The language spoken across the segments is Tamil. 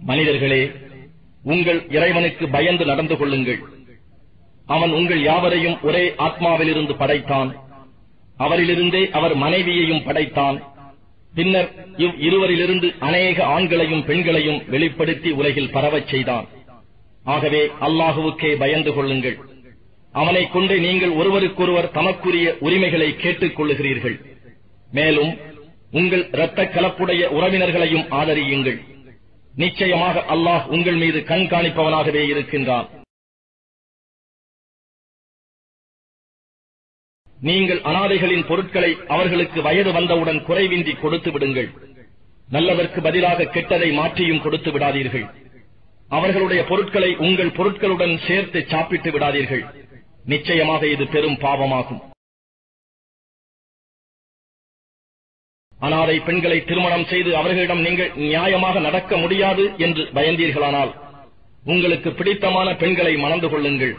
மனிதர்களே, உங்கள் இறைவனுக்கு பயந்து நடந்து கொள்ளுங்கள். அவன் உங்கள் யாவரையும் ஒரே ஆத்மாவிலிருந்து படைத்தான். அவரிலிருந்தே அவர் மனைவியையும் படைத்தான். பின்னர் இருவரிலிருந்து அநேக ஆண்களையும் பெண்களையும் வெளிப்படுத்தி உலகில் பரவச் செய்தான். ஆகவே அல்லாஹுவுக்கே பயந்து கொள்ளுங்கள். அவனைக் கொண்டு நீங்கள் ஒருவருக்கொருவர் தமக்குரிய உரிமைகளை கேட்டுக் கொள்ளுகிறீர்கள். மேலும் உங்கள் இரத்த கலப்புடைய உறவினர்களையும் ஆதரியுங்கள். நிச்சயமாக அல்லாஹ் உங்கள் மீது கண்காணிப்பவனாகவே இருக்கின்றான். நீங்கள் அனாதைகளின் பொருட்களை அவர்களுக்கு வயது வந்தவுடன் குறைவின்றி கொடுத்து விடுங்கள். நல்லதற்கு பதிலாக கெட்டதை மாற்றியும் கொடுத்து விடாதீர்கள். அவர்களுடைய பொருட்களை உங்கள் பொருட்களுடன் சேர்த்து சாப்பிட்டு விடாதீர்கள். நிச்சயமாக இது பெரும் பாவமாகும். அனாதை பெண்களை திருமணம் செய்து அவர்களிடம் நீங்கள் நியாயமாக நடக்க முடியாது என்று பயந்தீர்களானால் உங்களுக்கு பிடித்தமான பெண்களை மணந்து கொள்ளுங்கள்.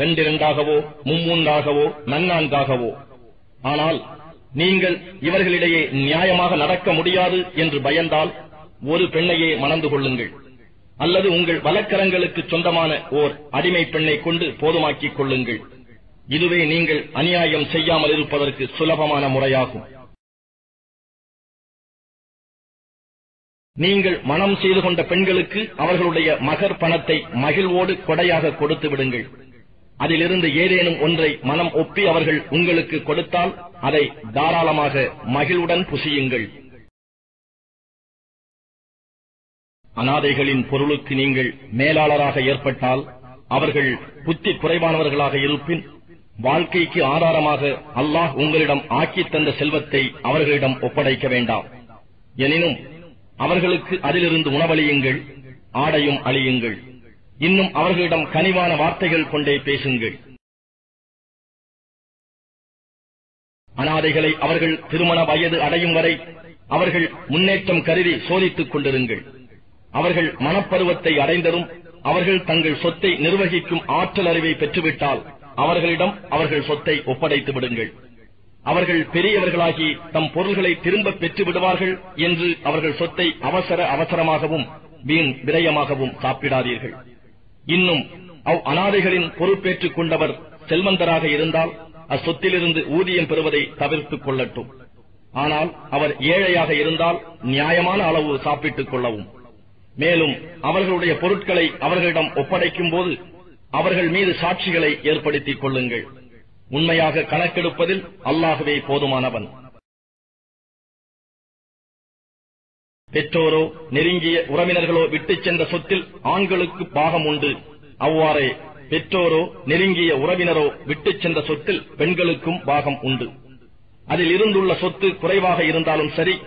2-2ஆகவோ 3-3ஆகவோ நன்னான்காகவோ. ஆனால் நீங்கள் இவர்களிடையே நியாயமாக நடக்க முடியாது என்று பயந்தால் ஒரு பெண்ணையே மணந்து கொள்ளுங்கள். அல்லது உங்கள் வலக்கரங்களுக்கு சொந்தமான ஓர் அடிமை பெண்ணை கொண்டு போதுமாக்கிக் கொள்ளுங்கள். இதுவே நீங்கள் அநியாயம் செய்யாமல் இருப்பதற்கு சுலபமான முறையாகும். நீங்கள் மனம் செய்து கொண்ட பெண்களுக்கு அவர்களுடைய மகர் பணத்தை மகிழ்வோடு கொடையாக கொடுத்து விடுங்கள். அதிலிருந்து ஏதேனும் ஒன்றை மனம் ஒப்பி அவர்கள் உங்களுக்கு கொடுத்தால் அதை தாராளமாக மகிழ்வுடன் புசியுங்கள். அனாதைகளின் பொருளுக்கு நீங்கள் மேலாளராக ஏற்பட்டால் அவர்கள் புத்தி குறைவானவர்களாக இருப்பின் வாழ்க்கைக்கு ஆதாரமாக அல்லாஹ் உங்களிடம் ஆக்கித் தந்த செல்வத்தை அவர்களிடம் ஒப்படைக்க வேண்டாம். எனினும் அவர்களுக்கு அதிலிருந்து உணவளியுங்கள், ஆடையும் அளியுங்கள். இன்னும் அவர்களிடம் கனிவான வார்த்தைகள் கொண்டே பேசுங்கள். அனாதைகளை அவர்கள் திருமண வயது அடையும் வரை அவர்கள் முன்னேற்றம் கருதி சோதித்துக் கொண்டிருங்கள். அவர்கள் மனப்பருவத்தை அடைந்ததும் அவர்கள் தங்கள் சொத்தை நிர்வகிக்கும் ஆற்றல் அறிவை பெற்றுவிட்டால் அவர்களிடம் அவர்கள் சொத்தை ஒப்படைத்து விடுங்கள். அவர்கள் பெரியவர்களாகி தம் பொருள்களை திரும்ப பெற்று விடுவார்கள் என்று அவர்கள் சொத்தை அவசரமாகவும் வீண் விரயமாகவும் சாப்பிடாதீர்கள். இன்னும் அநாதைகளின் பொறுப்பேற்றுக் கொண்டவர் செல்வந்தராக இருந்தால் அச்சொத்திலிருந்து ஊதியம் பெறுவதை தவிர்த்துக் கொள்ளட்டும். ஆனால் அவர் ஏழையாக இருந்தால் நியாயமான அளவு சாப்பிட்டுக் கொள்ளவும். மேலும் அவர்களுடைய பொருட்களை அவர்களிடம் ஒப்படைக்கும் போது அவர்கள் மீது சாட்சிகளை ஏற்படுத்திக் கொள்ளுங்கள். உண்மையாக கணக்கெடுப்பதில் அல்லாஹ்வே போதுமானவன். பெற்றோரோ நெருங்கிய உறவினர்களோ விட்டுச் சென்ற சொத்தில் ஆண்களுக்கு பாகம் உண்டு. அவ்வாறே பெற்றோரோ நெருங்கிய உறவினரோ விட்டுச் சென்ற சொத்தில் பெண்களுக்கும் பாகம் உண்டு. அதில் இருந்துள்ள சொத்து குறைவாக இருந்தாலும் சரி,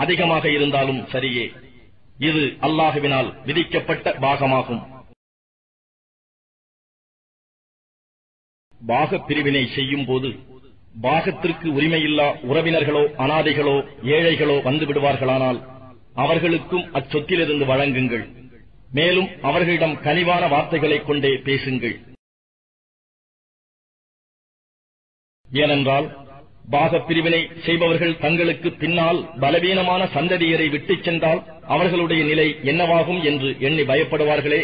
அதிகமாக இருந்தாலும் சரியே. இது அல்லாஹ்வினால் விதிக்கப்பட்ட பாகமாகும். பாகப் பிரிவினை செய்யும் போது பாகத்திற்கு உரிமையில்லா உறவினர்களோ அனாதைகளோ ஏழைகளோ வந்து விடுவார்களானால் அவர்களுக்கும் அச்சொத்திலிருந்து வழங்குங்கள். மேலும் அவர்களிடம் கனிவான வார்த்தைகளைக் கொண்டே பேசுங்கள். ஏனென்றால் பாகப் பிரிவினை செய்பவர்கள் தங்களுக்கு பின்னால் பலவீனமான சந்ததியரை விட்டுச் சென்றால் அவர்களுடைய நிலை என்னவாகும் என்று எண்ணி பயப்படுவார்களே.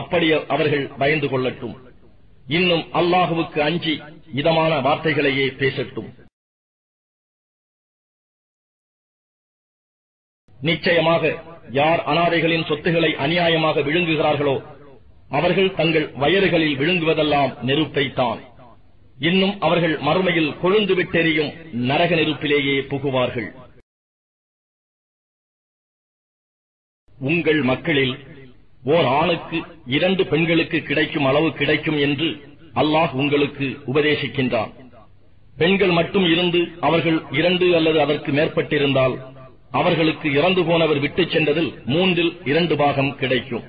அப்படி அவர்கள் பயந்து கொள்ளட்டும். இன்னும் அல்லாஹுவுக்கு அஞ்சி இதமான வார்த்தைகளையே பேசட்டும். நிச்சயமாக யார் அனாதைகளின் சொத்துக்களை அநியாயமாக விழுங்குகிறார்களோ அவர்கள் தங்கள் வயறுகளில் விழுங்குவதெல்லாம் நெருப்பைத்தான். இன்னும் அவர்கள் மறுமையில் கொழுந்து விட்டெறியும் நரக நெருப்பிலேயே புகுவார்கள். உங்கள் மக்களில் ஓர் ஆணுக்கு 2 பெண்களுக்கு கிடைக்கும் அளவு கிடைக்கும் என்று அல்லாஹ் உங்களுக்கு உபதேசிக்கின்றான். பெண்கள் மட்டும் இருந்து அவர்கள் 2 அல்லது அதற்கு மேற்பட்டிருந்தால் அவர்களுக்கு இறந்து போனவர் விட்டுச் சென்றதில் 3/2 பாகம் கிடைக்கும்.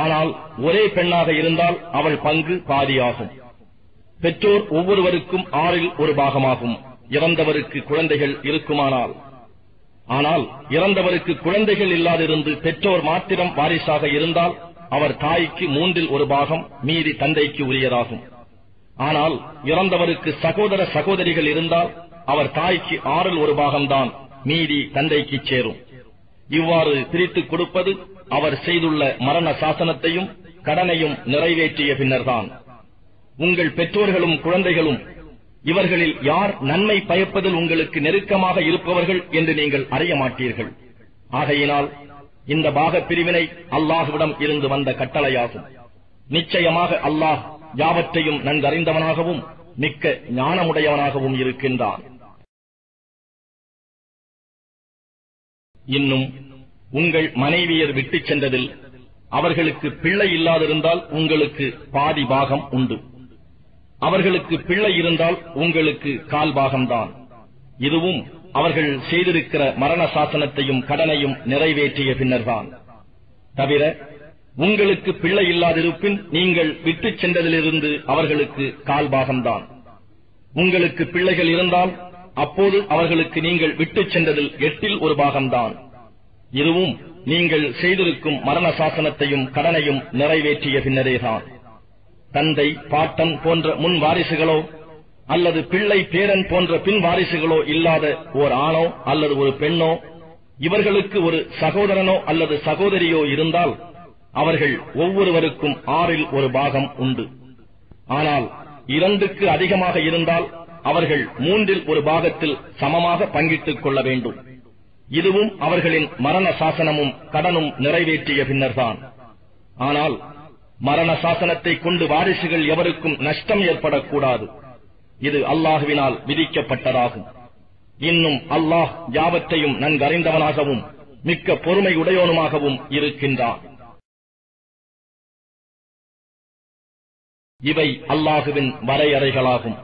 ஆனால் ஒரே பெண்ணாக இருந்தால் அவள் பங்கு பாதியாகும். பெற்றோர் ஒவ்வொருவருக்கும் 6/1 பாகமாகும் இறந்தவருக்கு குழந்தைகள் இருக்குமானால். ஆனால் இறந்தவருக்கு குழந்தைகள் இல்லாதிருந்து பெற்றோர் மாத்திரம் வாரிசாக இருந்தால் அவர் தாய்க்கு 3/1 பாகம், மீதி தந்தைக்கு உரியதாகும். ஆனால் இறந்தவருக்கு சகோதர சகோதரிகள் இருந்தால் அவர் தாய்க்கு 6/1 பாகம்தான், மீதி தந்தைக்கு சேரும். இவ்வாறு பிரித்துக் கொடுப்பது அவர் செய்துள்ள மரண சாசனத்தையும் கடனையும் நிறைவேற்றிய பின்னர்தான். உங்கள் பெற்றோர்களும் குழந்தைகளும் இவர்களில் யார் நன்மை பயப்பதில் உங்களுக்கு நெருக்கமாக இருப்பவர்கள் என்று நீங்கள் அறிய மாட்டீர்கள். ஆகையினால் இந்த பாகப் பிரிவினை அல்லாஹ்விடம் இருந்து வந்த கட்டளையாகும். நிச்சயமாக அல்லாஹ் யாவற்றையும் நன்கறிந்தவனாகவும் மிக்க ஞானமுடையவனாகவும் இருக்கின்றான். இன்னும் உங்கள் மனைவியர் விட்டுச் சென்றதில் அவர்களுக்கு பிள்ளை இல்லாதிருந்தால் உங்களுக்கு பாதி பாகம் உண்டு. அவர்களுக்கு பிள்ளை இருந்தால் உங்களுக்கு கால் பாகம்தான். இதுவும் அவர்கள் செய்திருக்கிற மரண சாசனத்தையும் கடனையும் நிறைவேற்றிய பின்னர்தான். தவிர உங்களுக்கு பிள்ளை இல்லாதிருப்பின் நீங்கள் விட்டுச் சென்றதிலிருந்து அவர்களுக்கு கால் பாகம்தான். உங்களுக்கு பிள்ளைகள் இருந்தால் அப்போது அவர்களுக்கு நீங்கள் விட்டுச் சென்றதில் 8 1 பாகம்தான். இதுவும் நீங்கள் செய்திருக்கும் மரண சாசனத்தையும் கடனையும் நிறைவேற்றிய பின்னரேதான். தந்தை பாட்டன் போன்ற முன் வாரிசுகளோ அல்லது பிள்ளை பேரன் போன்ற பின் வாரிசுகளோ இல்லாத ஓர் ஆணோ அல்லது ஒரு பெண்ணோ இவர்களுக்கு ஒரு சகோதரனோ அல்லது சகோதரியோ இருந்தால் அவர்கள் ஒவ்வொருவருக்கும் 6 1 பாகம் உண்டு. ஆனால் 2க்கு அதிகமாக இருந்தால் அவர்கள் 3 1 பாகத்தில் சமமாக பங்கிட்டுக் கொள்ள வேண்டும். இதுவும் அவர்களின் மரண சாசனமும் கடனும் நிறைவேற்றிய பின்னர்தான். ஆனால் மரண சாசனத்தை கொண்டு வாரிசுகள் எவருக்கும் நஷ்டம் ஏற்படக்கூடாது. இது அல்லாஹ்வினால் விதிக்கப்பட்டதாகும். இன்னும் அல்லாஹ் யாவற்றையும் நன்கறிந்தவனாகவும் மிக்க பொறுமை உடையோனுமாகவும் இருக்கின்றான். இவை அல்லாஹுவின் வரையறைகளாகும்.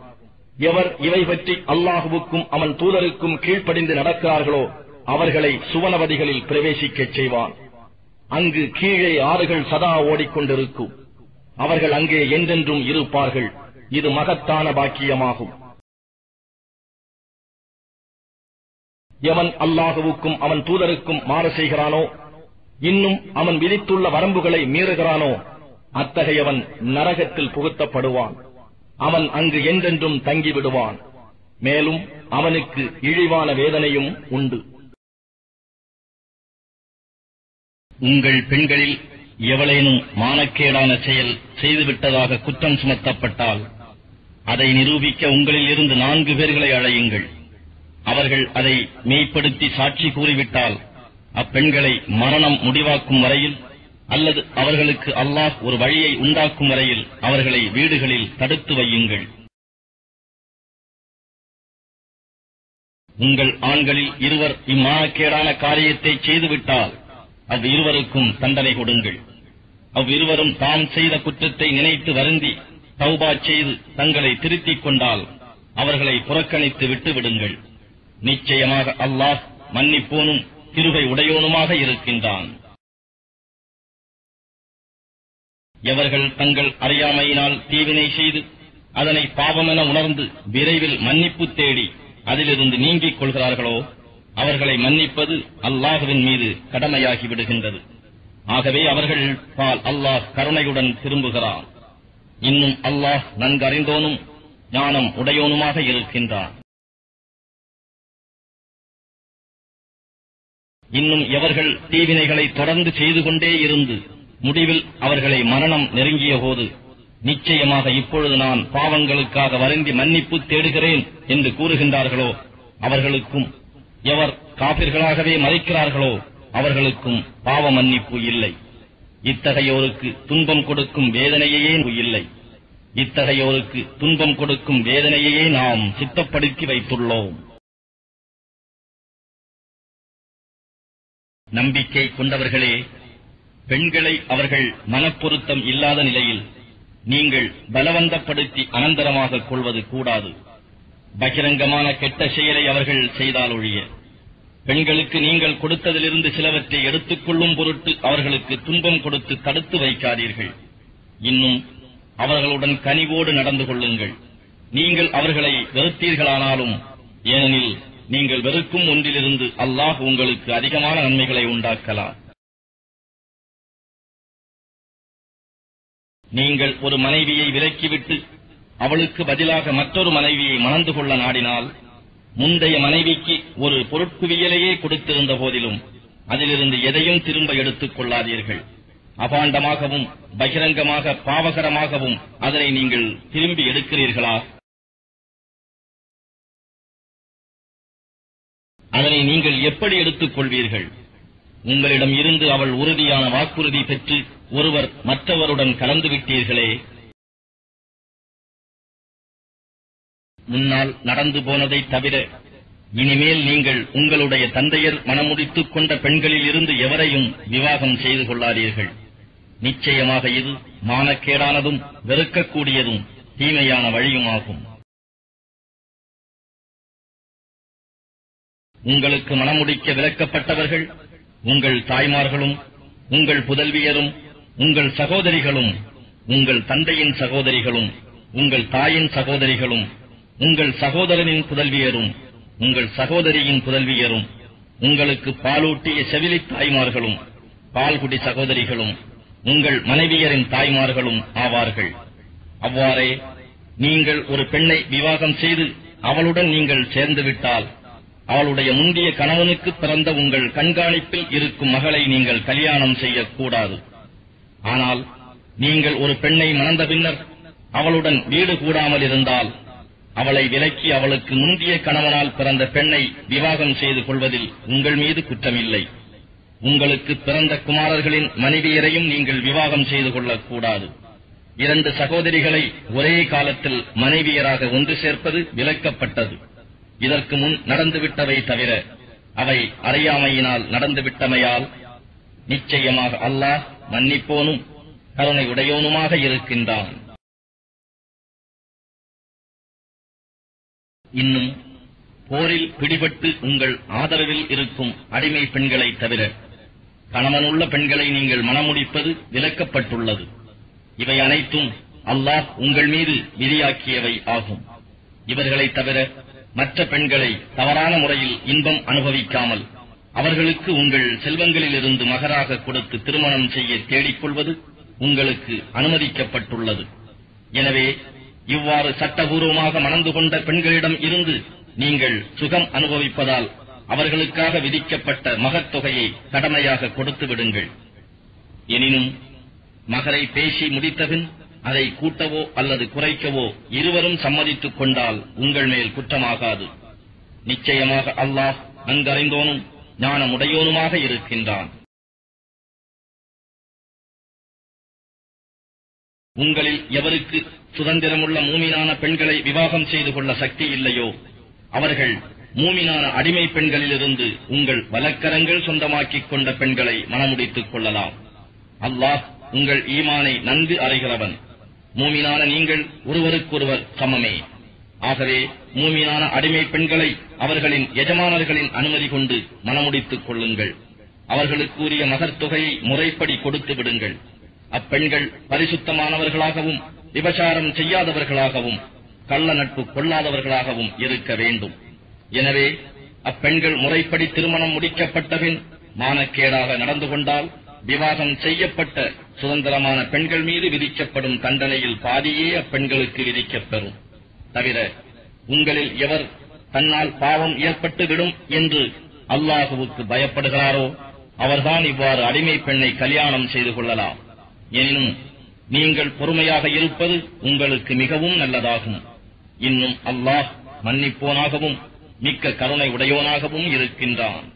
எவர் இவை பற்றி அல்லாஹுவுக்கும் அவன் தூதருக்கும் கீழ்ப்படிந்து நடக்கிறார்களோ அவர்களை சுவனவதிகளில் பிரவேசிக்கச் செய்வான். அங்கு கீழே ஆறுகள் சதா ஓடிக்கொண்டிருக்கும். அவர்கள் அங்கே என்றென்றும் இருப்பார்கள். இது மகத்தான பாக்கியமாகும். எவன் அல்லாஹுவுக்கும் அவன் தூதருக்கும் மாறு செய்கிறானோ, இன்னும் அவன் விதித்துள்ள வரம்புகளை மீறுகிறானோ, அத்தகையவன் நரகத்தில் புகுத்தப்படுவான். அவன் அங்கு என்றென்றும் தங்கிவிடுவான். மேலும் அவனுக்கு இழிவான வேதனையும் உண்டு. உங்கள் பெண்களில் எவளேனும் மானக்கேடான செயல் செய்துவிட்டதாக குற்றம் சுமத்தப்பட்டால் அதை நிரூபிக்க உங்களில் இருந்து 4 பேர்களை அழையுங்கள். அவர்கள் அதை மெய்ப்படுத்தி சாட்சி கூறிவிட்டால் அப்பெண்களை மரணம் முடிவாக்கும் வரையில் அல்லது அவர்களுக்கு அல்லாஹ் ஒரு வழியை உண்டாக்கும் வரையில் அவர்களை வீடுகளில் தடுத்து வையுங்கள். உங்கள் ஆண்களில் இருவர் இம்மானக்கேடான காரியத்தை செய்துவிட்டால் அவ்விருவருக்கும் தண்டனை கொடுங்கள். அவ்விருவரும் தாம் செய்த குற்றத்தை நினைத்து வருந்தி தௌபா செய்து தங்களை திருத்திக் கொண்டால் அவர்களை புறக்கணித்து விட்டு விடுங்கள். நிச்சயமாக அல்லாஹ் மன்னிப்போனும் கிருபை உடையோனுமாக இருக்கின்றான். எவர்கள் தங்கள் அறியாமையினால் தீவினை செய்து அதனை பாவமென உணர்ந்து விரைவில் மன்னிப்பு தேடி அதிலிருந்து நீங்கிக் கொள்கிறார்களோ அவர்களை மன்னிப்பது அல்லாஹ்வின் மீது கடமையாகி விடுகின்றது. ஆகவே அவர்கள் பால் அல்லாஹ் கருணையுடன் திரும்புகிறான். இன்னும் அல்லாஹ் நன்கறிந்தோனும் ஞானம் உடையோனுமாக இருக்கின்றான். இன்னும் எவர்கள் தீவினைகளை தொடர்ந்து செய்து கொண்டே இருந்து முடிவில் அவர்களை மரணம் நெருங்கிய போது நிச்சயமாக இப்பொழுது நான் பாவங்களுக்காக வருந்தி மன்னிப்பு தேடுகிறேன் என்று கூறுகின்றார்களோ அவர்களுக்கும், எவர் காபிர்களாகவே மறைக்கிறார்களோ அவர்களுக்கும் பாவ மன்னிப்பு இல்லை. இத்தகையோருக்கு துன்பம் கொடுக்கும் வேதனையே இல்லை. இத்தகையோருக்கு துன்பம் கொடுக்கும் வேதனையே நாம் சித்தப்படுத்தி வைத்துள்ளோம். நம்பிக்கை கொண்டவர்களே, பெண்களை அவர்கள் மனப்பொருத்தம் இல்லாத நிலையில் நீங்கள் பலவந்தப்படுத்தி அனந்தரமாக கொள்வது கூடாது. பகிரங்கமான கெட்ட செயலை அவர்கள் செய்தால் ஒழிய பெண்களுக்கு நீங்கள் கொடுத்ததிலிருந்து சிலவற்றை எடுத்துக் கொள்ளும் பொருட்டு அவர்களுக்கு துன்பம் கொடுத்து தடுத்து வைக்காதீர்கள். இன்னும் அவர்களுடன் கனிவோடு நடந்து கொள்ளுங்கள். நீங்கள் அவர்களை வெறுத்தீர்களானாலும், ஏனெனில் நீங்கள் வெறுக்கும் ஒன்றிலிருந்து அல்லாஹ் உங்களுக்கு அதிகமான நன்மைகளை உண்டாக்கலாம். நீங்கள் ஒரு மனைவியை விலக்கிவிட்டு அவளுக்கு பதிலாக மற்றொரு மனைவியை மணந்து கொள்ள நாடினால், முந்தைய மனைவிக்கு ஒரு பொருட்குவியலையே கொடுத்திருந்த போதிலும் அதிலிருந்து எதையும் திரும்ப எடுத்துக் கொள்ளாதீர்கள். அபாண்டமாகவும் பகிரங்கமாக பாவகரமாகவும் அதனை நீங்கள் திரும்பி எடுக்கிறீர்களா? அதனை நீங்கள் எப்படி எடுத்துக் கொள்வீர்கள்? உங்களிடம் இருந்து அவள் உறுதியான வாக்குறுதி பெற்று ஒருவர் மற்றவருடன் கலந்துவிட்டீர்களே. முன்னால் நடந்து போனதை தவிர இனிமேல் நீங்கள் உங்களுடைய தந்தையர் மனமுடித்துக் கொண்ட பெண்களில் இருந்து எவரையும் விவாகம் செய்து கொள்ளாதீர்கள். நிச்சயமாக இது மானக்கேடானதும் வெறுக்கக்கூடியதும் தீமையான வழியுமாகும். உங்களுக்கு மனமுடிக்க விலக்கப்பட்டவர்கள் உங்கள் தாய்மார்களும் உங்கள் புதல்வியரும் உங்கள் சகோதரிகளும் உங்கள் தந்தையின் சகோதரிகளும் உங்கள் தாயின் சகோதரிகளும் உங்கள் சகோதரனின் புதல்வியரும் உங்கள் சகோதரியின் புதல்வியரும் உங்களுக்கு பாலூட்டிய செவிலி தாய்மார்களும் பால்குடி சகோதரிகளும் உங்கள் மனைவியரின் தாய்மார்களும் ஆவார்கள். அவ்வாறே நீங்கள் ஒரு பெண்ணை விவாகம் செய்து அவளுடன் நீங்கள் சேர்ந்துவிட்டால் அவளுடைய முந்திய கணவனுக்கு பிறந்த உங்கள் கண்காணிப்பில் இருக்கும் மகளை நீங்கள் கல்யாணம் செய்யக்கூடாது. ஆனால் நீங்கள் ஒரு பெண்ணை மணந்த பின்னர் அவளுடன் வீடு கூடாமல் இருந்தால் அவளை விலக்கி அவளுக்கு முந்திய கணவனால் பிறந்த பெண்ணை விவாகம் செய்து கொள்வதில் உங்கள் மீது குற்றமில்லை. உங்களுக்கு பிறந்த குமாரர்களின் மனைவியரையும் நீங்கள் விவாகம் செய்து கொள்ளக்கூடாது. 2 சகோதரிகளை ஒரே காலத்தில் மனைவியராக ஒன்று சேர்ப்பது விலக்கப்பட்டது. இதற்கு முன் நடந்துவிட்டவை தவிர அவை அறியாமையினால் நடந்துவிட்டமையால் நிச்சயமாக அல்லாஹ் மன்னிப்போனும் கருணை உடையோனுமாக இருக்கின்றான். இன்னும் போரில் பிடிபட்டு உங்கள் ஆதரவில் இருக்கும் அடிமை பெண்களை தவிர கணவனுள்ள பெண்களை நீங்கள் மணமுடிப்பது விலக்கப்பட்டுள்ளது. இவை அனைத்தும் அல்லாஹ் உங்கள் மீது விதியாக்கியவை ஆகும். இவர்களை தவிர மற்ற பெண்களை தவறான முறையில் இன்பம் அனுபவிக்காமல் அவர்களுக்கு உங்கள் செல்வங்களிலிருந்து மகராக கொடுத்து திருமணம் செய்ய தேடிக்கொள்வது உங்களுக்கு அனுமதிக்கப்பட்டுள்ளது. எனவே இவ்வாறு சட்டபூர்வமாக மணந்து கொண்ட பெண்களிடம் இருந்து நீங்கள் சுகம் அனுபவிப்பதால் அவர்களுக்காக விதிக்கப்பட்ட மகத்தொகையை கடமையாக கொடுத்து விடுங்கள். எனினும் மகரை பேசி முடித்தபின் அதை கூட்டவோ அல்லது குறைக்கவோ இருவரும் சம்மதித்துக் கொண்டால் உங்கள் மேல் குற்றமாகாது. நிச்சயமாக அல்லாஹ் நன்கறிந்தோனும் ஞானமுடையோனுமாக இருக்கின்றான். உங்களில் எவருக்கு சுதந்திரமுள்ள மூமினான பெண்களை விவாகம் செய்து கொள்ள சக்தி இல்லையோ அவர்கள் மூமினான அடிமை பெண்களிலிருந்து உங்கள் வலக்கரங்கள் சொந்தமாக்கிக் கொண்ட பெண்களை மணமுடித்துக் கொள்ளலாம். அல்லாஹ் உங்கள் ஈமானை நன்கு அறிகிறவன். மூமினான நீங்கள் ஒருவருக்கொருவர் சமமே. ஆகவே மூமினான அடிமை பெண்களை அவர்களின் எஜமானர்களின் அனுமதி கொண்டு மணமுடித்துக் கொள்ளுங்கள். அவர்களுக்குரிய மகர்த்தொகையை முறைப்படி கொடுத்து விடுங்கள். அப்பெண்கள் பரிசுத்தமானவர்களாகவும் விபசாரம் செய்யாதவர்களாகவும் கள்ள நட்பு கொள்ளாதவர்களாகவும் இருக்க வேண்டும். எனவே அப்பெண்கள் முறைப்படி திருமணம் முடிக்கப்பட்டபின் மானக்கேடாக நடந்து கொண்டால் விவாகம் செய்யப்பட்ட சுதந்திரமான பெண்கள் மீது விதிக்கப்படும் தண்டனையில் பாதியே அப்பெண்களுக்கு விதிக்கப்பெறும். தவிர உங்களில் எவர் தன்னால் பாவம் ஏற்பட்டு விடும் என்று அல்லாஹுவுக்கு பயப்படுகிறாரோ அவர்தான் இவ்வாறு அடிமை பெண்ணை கல்யாணம் செய்து கொள்ளலாம். எனினும் நீங்கள் பொறுமையாக இருப்பது உங்களுக்கு மிகவும் நல்லதாகும். இன்னும் அல்லாஹ் மன்னிப்போனாகவும் மிக்க கருணை உடையோனாகவும் இருக்கின்றான்.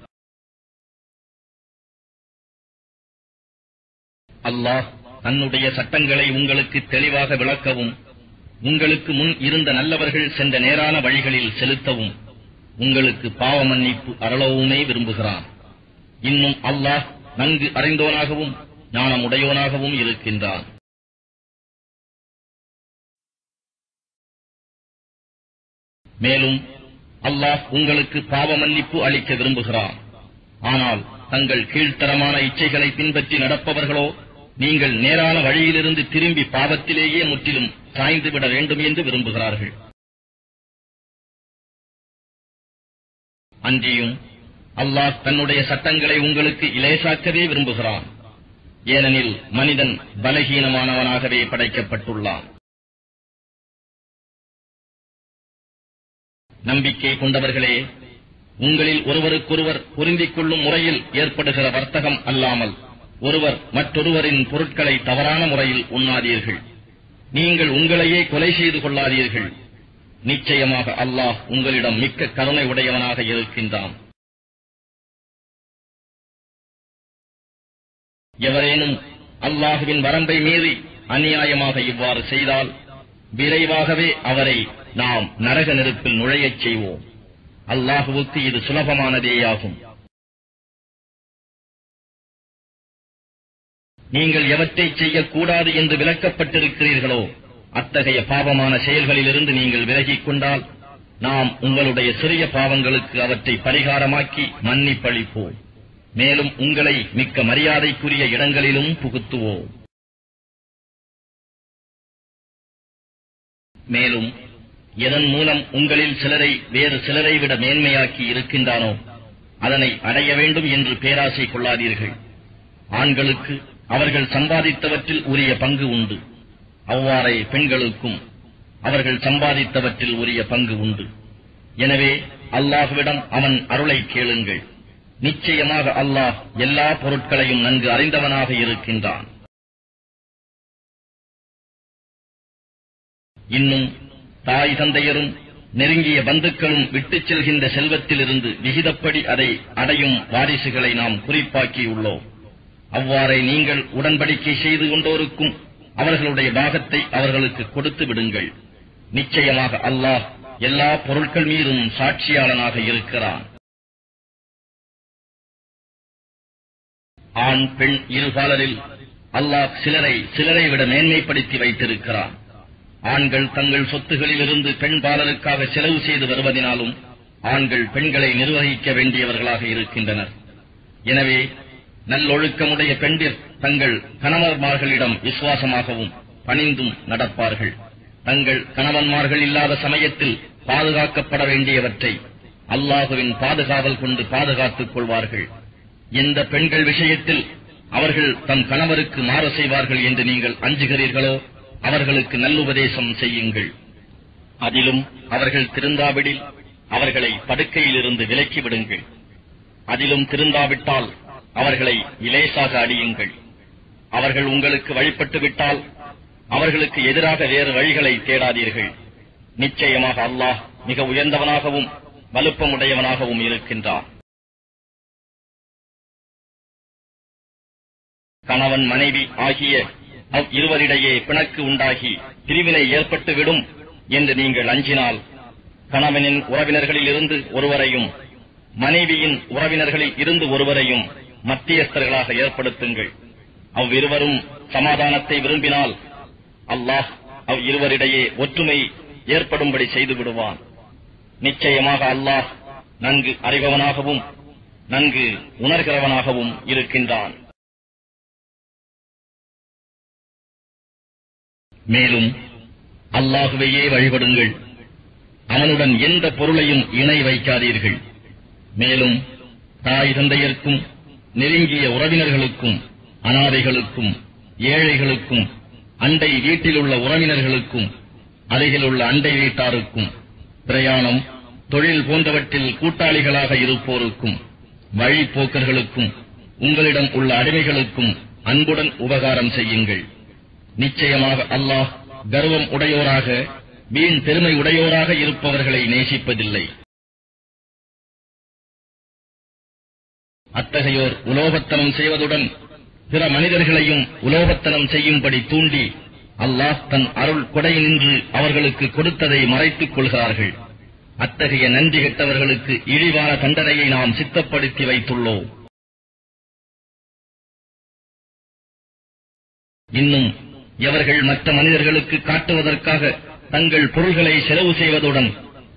அல்லாஹ் தன்னுடைய சட்டங்களை உங்களுக்கு தெளிவாக விளக்கவும் உங்களுக்கு முன் இருந்த நல்லவர்கள் சென்ற நேரான வழிகளில் செலுத்தவும் உங்களுக்கு பாவ மன்னிப்பு அருளவுமே விரும்புகிறான். இன்னும் அல்லாஹ் நன்கு அறிந்தோனாகவும் ஞானமுடையோனாகவும் இருக்கின்றான். மேலும் அல்லாஹ் உங்களுக்கு பாவ மன்னிப்பு அளிக்க விரும்புகிறான். ஆனால் தங்கள் கீழ்த்தரமான இச்சைகளை பின்பற்றி நடப்பவர்களோ நீங்கள் நேரான வழியிலிருந்து திரும்பி பாவத்திலேயே முற்றிலும் சாய்ந்துவிட வேண்டும் என்று விரும்புகிறார்கள். அன்றியும் அல்லாஹ் தன்னுடைய சட்டங்களை உங்களுக்கு இலேசாக்கவே விரும்புகிறான். ஏனெனில் மனிதன் பலகீனமானவனாகவே படைக்கப்பட்டுள்ளான். நம்பிக்கை கொண்டவர்களே, உங்களில் ஒருவருக்கொருவர் பொருந்திக் கொள்ளும் முறையில் ஏற்படுகிற வர்த்தகம் அல்லாமல் ஒருவர் மற்றொருவரின் பொருட்களை தவறான முறையில் உண்ணாதீர்கள். நீங்கள் உங்களையே கொலை செய்து கொள்ளாதீர்கள். நிச்சயமாக அல்லாஹ் உங்களிடம் மிக்க கருணை உடையவனாக இருக்கின்றான். எவரேனும் அல்லாஹுவின் வரம்பை மீறி அநியாயமாக இவ்வாறு செய்தால் விரைவாகவே அவரை நாம் நரக நெருப்பில் நுழையச் செய்வோம். அல்லாஹுவுக்கு இது சுலபமானதேயாகும். நீங்கள் எவற்றை செய்யக்கூடாது என்று விலக்கப்பட்டிருக்கிறீர்களோ அத்தகைய பாவமான செயல்களிலிருந்து நீங்கள் விலகிக் கொண்டால் நாம் உங்களுடைய சிறிய பாவங்களுக்கு அவற்றை பரிகாரமாக்கி மன்னிப்பளிப்போம். மேலும் உங்களை மிக்க மரியாதைக்குரிய இடங்களிலும் புகுத்துவோம். மேலும் எதன் மூலம் உங்களில் சிலரை வேறு சிலரை விட மேன்மையாக்கி இருக்கின்றானோ அதனை அடைய வேண்டும் என்று பேராசை கொள்ளாதீர்கள். ஆண்களுக்கு அவர்கள் சம்பாதித்தவற்றில் உரிய பங்கு உண்டு. அவ்வாறே பெண்களுக்கும் அவர்கள் சம்பாதித்தவற்றில் உரிய பங்கு உண்டு. எனவே அல்லாஹ்விடம் அவன் அருளை கேளுங்கள். நிச்சயமாக அல்லாஹ் எல்லா பொருட்களையும் நன்கு அறிந்தவனாக இருக்கின்றான். இன்னும் தாய் தந்தையரும் நெருங்கிய பந்துக்களும் விட்டுச் செல்கின்ற செல்வத்திலிருந்து விகிதப்படி அதை அடையும் வாரிசுகளை நாம் குறிப்பாக்கியுள்ளோம். அவ்வாறே நீங்கள் உடன்படிக்கை செய்து கொண்டோருக்கும் அவர்களுடைய பாகத்தை அவர்களுக்கு கொடுத்து விடுங்கள். நிச்சயமாக அல்லாஹ் எல்லா பொருட்கள் மீதும் சாட்சியாளனாக இருக்கிறான். ஆண் பெண் இருபாலரில் அல்லாஹ் சிலரை விட மேன்மைப்படுத்தி வைத்திருக்கிறான். ஆண்கள் தங்கள் சொத்துகளிலிருந்து பெண் பாலருக்காக செலவு செய்து வருவதினாலும் ஆண்கள் பெண்களை நிர்வகிக்க வேண்டியவர்களாக இருக்கின்றனர். எனவே நல்லொழுக்கமுடைய பெண்டிர் தங்கள் கணவன்மார்களிடம் விசுவாசமாகவும் பணிந்தும் நடப்பார்கள். தங்கள் கணவன்மார்கள் இல்லாத சமயத்தில் பாதுகாக்கப்பட வேண்டியவற்றை அல்லாஹுவின் பாதுகாவல் கொண்டு பாதுகாத்துக் கொள்வார்கள். எந்த பெண்கள் விஷயத்தில் அவர்கள் தம் கணவருக்கு மாறு செய்வார்கள் என்று நீங்கள் அஞ்சுகிறீர்களோ அவர்களுக்கு நல்லுபதேசம் செய்யுங்கள். அதிலும் அவர்கள் திருந்தாவிடில் அவர்களை படுக்கையிலிருந்து விலக்கிவிடுங்கள். அதிலும் திருந்தாவிட்டால் அவர்களை இலேசாக அடியுங்கள். அவர்கள் உங்களுக்கு வழிபட்டு விட்டால் அவர்களுக்கு எதிராக வேறு வழிகளை தேடாதீர்கள். நிச்சயமாக அல்லாஹ் மிக உயர்ந்தவனாகவும் வலுப்பமுடையவனாகவும் இருக்கின்றான். கணவன் மனைவி ஆகிய இருவரிடையே பிணக்கு உண்டாகி பிரிவினை ஏற்பட்டுவிடும் என்று நீங்கள் அஞ்சினால் கணவனின் உறவினர்களில் இருந்து ஒருவரையும் மனைவியின் உறவினர்களில் இருந்து ஒருவரையும் மத்தியஸ்தர்களாக ஏற்படுத்துங்கள். அவ்விருவரும் சமாதானத்தை விரும்பினால் அல்லாஹ் இருவரிடையே ஒற்றுமை ஏற்படும்படி செய்து விடுவான். நிச்சயமாக அல்லாஹ் நன்கு அறிபவனாகவும் நன்கு உணர்கிறவனாகவும் இருக்கின்றான். மேலும் அல்லாஹுவையே வழிபடுங்கள். அவனுடன் எந்த பொருளையும் இணை வைக்காதீர்கள். மேலும் தாய் தந்தையருக்கும் நெருங்கிய உறவினர்களுக்கும் அனாதைகளுக்கும் ஏழைகளுக்கும் அண்டை வீட்டில் உள்ள உறவினர்களுக்கும் அருகில் உள்ள அண்டை வீட்டாருக்கும் பிரயாணம் தொழில் போன்றவற்றில் கூட்டாளிகளாக இருப்போருக்கும் வழிப்போக்கர்களுக்கும் உங்களிடம் உள்ள அடிமைகளுக்கும் அன்புடன் உபகாரம் செய்யுங்கள். நிச்சயமாக அல்லாஹ் கர்வம் உடையோராக வீண் பெருமை உடையோராக இருப்பவர்களை நேசிப்பதில்லை. அத்தகையோர் உலோபத்தனம் செய்வதுடன் பிற மனிதர்களையும் உலோபத்தனம் செய்யும்படி தூண்டி அல்லாஹ் தன் அருள் கொடையினின்று அவர்களுக்கு கொடுத்ததை மறைத்துக் கொள்கிறார்கள். அத்தகைய நன்றி கெட்டவர்களுக்கு இழிவான தண்டனையை நாம் சித்தப்படுத்தி வைத்துள்ளோம். இன்னும் எவர்கள் மற்ற மனிதர்களுக்கு காட்டுவதற்காக தங்கள் பொருள்களை செலவு செய்வதுடன்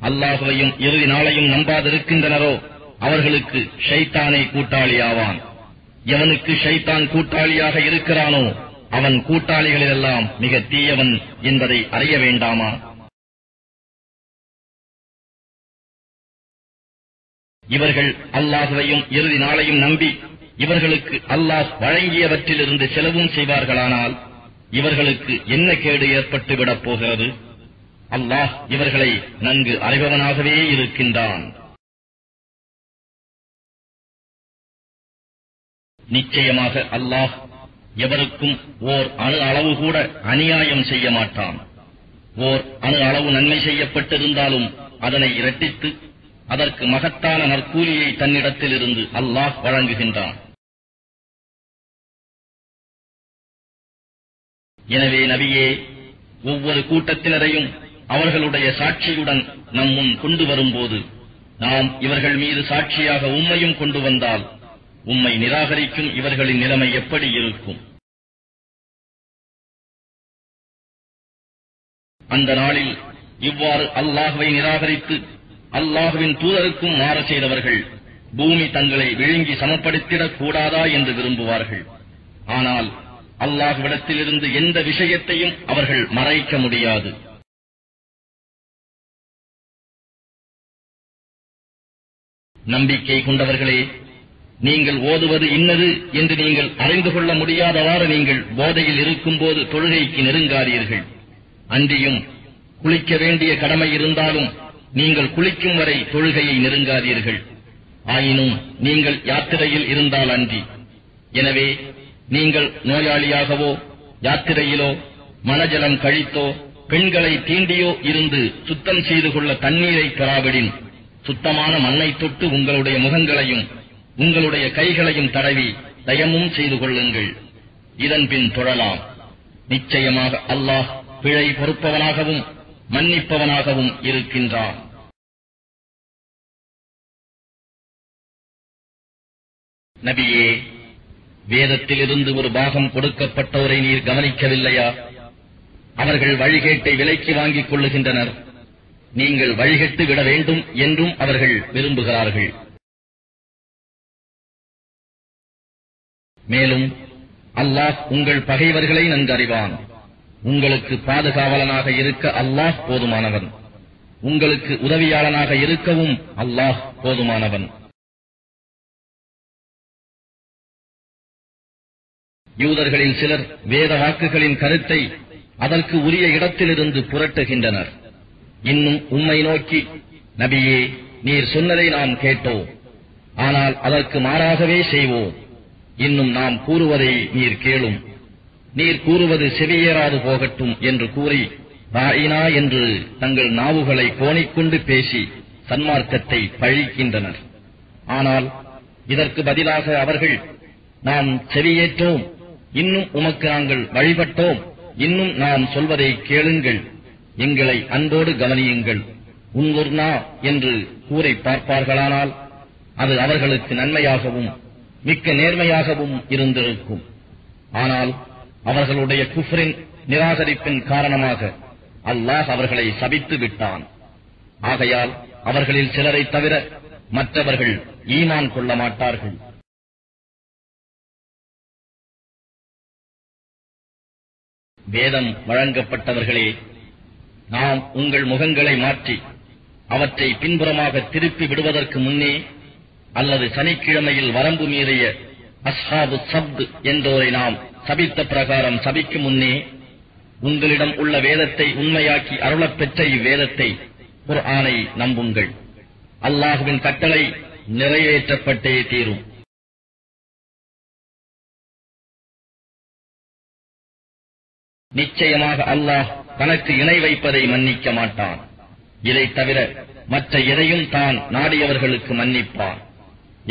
அல்லாஹுவையும் இறுதி நாளையும் நம்பாதிருக்கின்றனரோ அவர்களுக்கு ஷைத்தானே கூட்டாளியாவான். எவனுக்கு ஷைத்தான் கூட்டாளியாக இருக்கிறானோ அவன் கூட்டாளிகளிலெல்லாம் மிக தீயவன் என்பதை அறிய வேண்டாமா? இவர்கள் அல்லாஹுவையும் இறுதி நாளையும் நம்பி இவர்களுக்கு அல்லாஹ் வழங்கியவற்றிலிருந்து செலவும் செய்வார்களானால் இவர்களுக்கு என்ன கேடு ஏற்பட்டுவிடப் போகிறது? அல்லாஹ் இவர்களை நன்கு அறிபவனாகவே இருக்கின்றான். நிச்சயமாக அல்லாஹ் எவருக்கும் ஓர் அணு அளவு கூட அநியாயம் செய்ய மாட்டான். ஓர் அணு அளவு நன்மை செய்யப்பட்டிருந்தாலும் அதனை இரட்டித்து அதற்கு மகத்தான நற்கூலியை தன்னிடத்திலிருந்து அல்லாஹ் வழங்குகின்றான். எனவே நபியே, ஒவ்வொரு கூட்டத்தினரையும் அவர்களுடைய சாட்சியுடன் நம் முன் கொண்டு வரும்போது நாம் இவர்கள் மீது சாட்சியாக உம்மையும் கொண்டு வந்தால் உம்மை நிராகரிக்கும் இவர்களின் நிலைமை எப்படி இருக்கும்? அந்த நாளில் இவ்வாறு அல்லாஹ்வை நிராகரித்து அல்லாஹ்வின் தூதருக்கும் மாறு செய்தவர்கள் பூமி தங்களை விழுங்கி சமப்படுத்திடக் கூடாதா என்று விரும்புவார்கள். ஆனால் அல்லாஹ்விடத்திலிருந்து எந்த விஷயத்தையும் அவர்கள் மறைக்க முடியாது. நம்பிக்கை கொண்டவர்களே, நீங்கள் ஓதுவது இன்னது என்று நீங்கள் அறிந்து கொள்ள முடியாதவாறு நீங்கள் போதையில் இருக்கும்போது தொழுகைக்கு நெருங்காதீர்கள். அன்றியும் குளிக்க வேண்டிய கடமை இருந்தாலும் நீங்கள் குளிக்கும் வரை தொழுகையை நெருங்காதீர்கள். ஆயினும் நீங்கள் யாத்திரையில் இருந்தால் அன்றி. எனவே நீங்கள் நோயாளியாகவோ யாத்திரையிலோ மனஜலம் கழித்தோ பெண்களை தீண்டியோ இருந்து சுத்தம் செய்து கொள்ள தண்ணீரை பெறாவிடின் சுத்தமான மண்ணை தொட்டு உங்களுடைய முகங்களையும் உங்களுடைய கைகளையும் தடவி தயமும் செய்து கொள்ளுங்கள். இதன் பின் தொழலாம். நிச்சயமாக அல்லாஹ் பிழை பொறுப்பவனாகவும் மன்னிப்பவனாகவும் இருக்கின்றான். நபியே, வேதத்திலிருந்து ஒரு பாகம் கொடுக்கப்பட்டோரை நீர் கவனிக்கவில்லையா? அவர்கள் வழிகேட்டை விலைக்கு வாங்கிக் கொள்ளுகின்றனர். நீங்கள் வழிகெட்டு விட வேண்டும் என்றும் அவர்கள் விரும்புகிறார்கள். மேலும் அல்லாஹ் உங்கள் பகைவர்களை நன்கறிவான். உங்களுக்கு பாதுகாவலனாக இருக்க அல்லாஹ் போதுமானவன். உங்களுக்கு உதவியாளனாக இருக்கவும் அல்லாஹ் போதுமானவன். யூதர்களில் சிலர் வேத வாக்குகளின் கருத்தை அதற்கு உரிய இடத்திலிருந்து புரட்டுகின்றனர். இன்னும் உம்மை நோக்கி, நபியே, நீர் சொன்னதை நாம் கேட்டோம், ஆனால் அதற்கு மாறாகவே செய்வோம். இன்னும் நாம் கூறுவதை நீர் கேளும். நீர் கூறுவது செவியேறாது போகட்டும் என்று கூறி ராயினா என்று தங்கள் நாவுகளை கோணிக்கொண்டு பேசி சன்மார்க்கத்தை பழிக்கின்றனர். ஆனால் இதற்கு பதிலாக அவர்கள், நாம் செவியேற்றோம், இன்னும் உமக்கு நாங்கள் வழிபட்டோம், இன்னும் நாம் சொல்வதை கேளுங்கள், எங்களை அன்போடு கவனியுங்கள், உன்குர்னா என்று கூறி பார்ப்பார்களானால் அது அவர்களுக்கு நன்மையாகவும் மிக்க நேர்மையாகவும் இருந்திருக்கும். ஆனால் அவர்களுடைய குஃப்ரின் நிராகரிப்பின் காரணமாக அல்லாஹ் அவர்களை சபித்து விட்டான். ஆகையால் அவர்களில் சிலரை தவிர மற்றவர்கள் ஈமான் கொள்ள மாட்டார்கள். வேதம் வழங்கப்பட்டவர்களே, நாம் உங்கள் முகங்களை மாற்றி அவற்றை பின்புறமாக திருப்பி விடுவதற்கு முன்னே அல்லது சனிக்கிழமையில் வரம்பு மீறிய அஸ்ஹாபு சப்த் என்றோரை நாம் சபித்த பிரகாரம் சபிக்கும் முன்னே உங்களிடம் உள்ள வேதத்தை உண்மையாக்கி அருளப் பெற்ற இவ்வேதத்தை குர்ஆனை நம்புங்கள். அல்லாஹ்வின் கட்டளை நிறைவேற்றப்பட்டே தீரும். நிச்சயமாக அல்லாஹ் தனக்கு இணை வைப்பதை மன்னிக்க மாட்டான். இதைத் தவிர மற்ற எதையும் தான் நாடியவர்களுக்கு மன்னிப்பான்.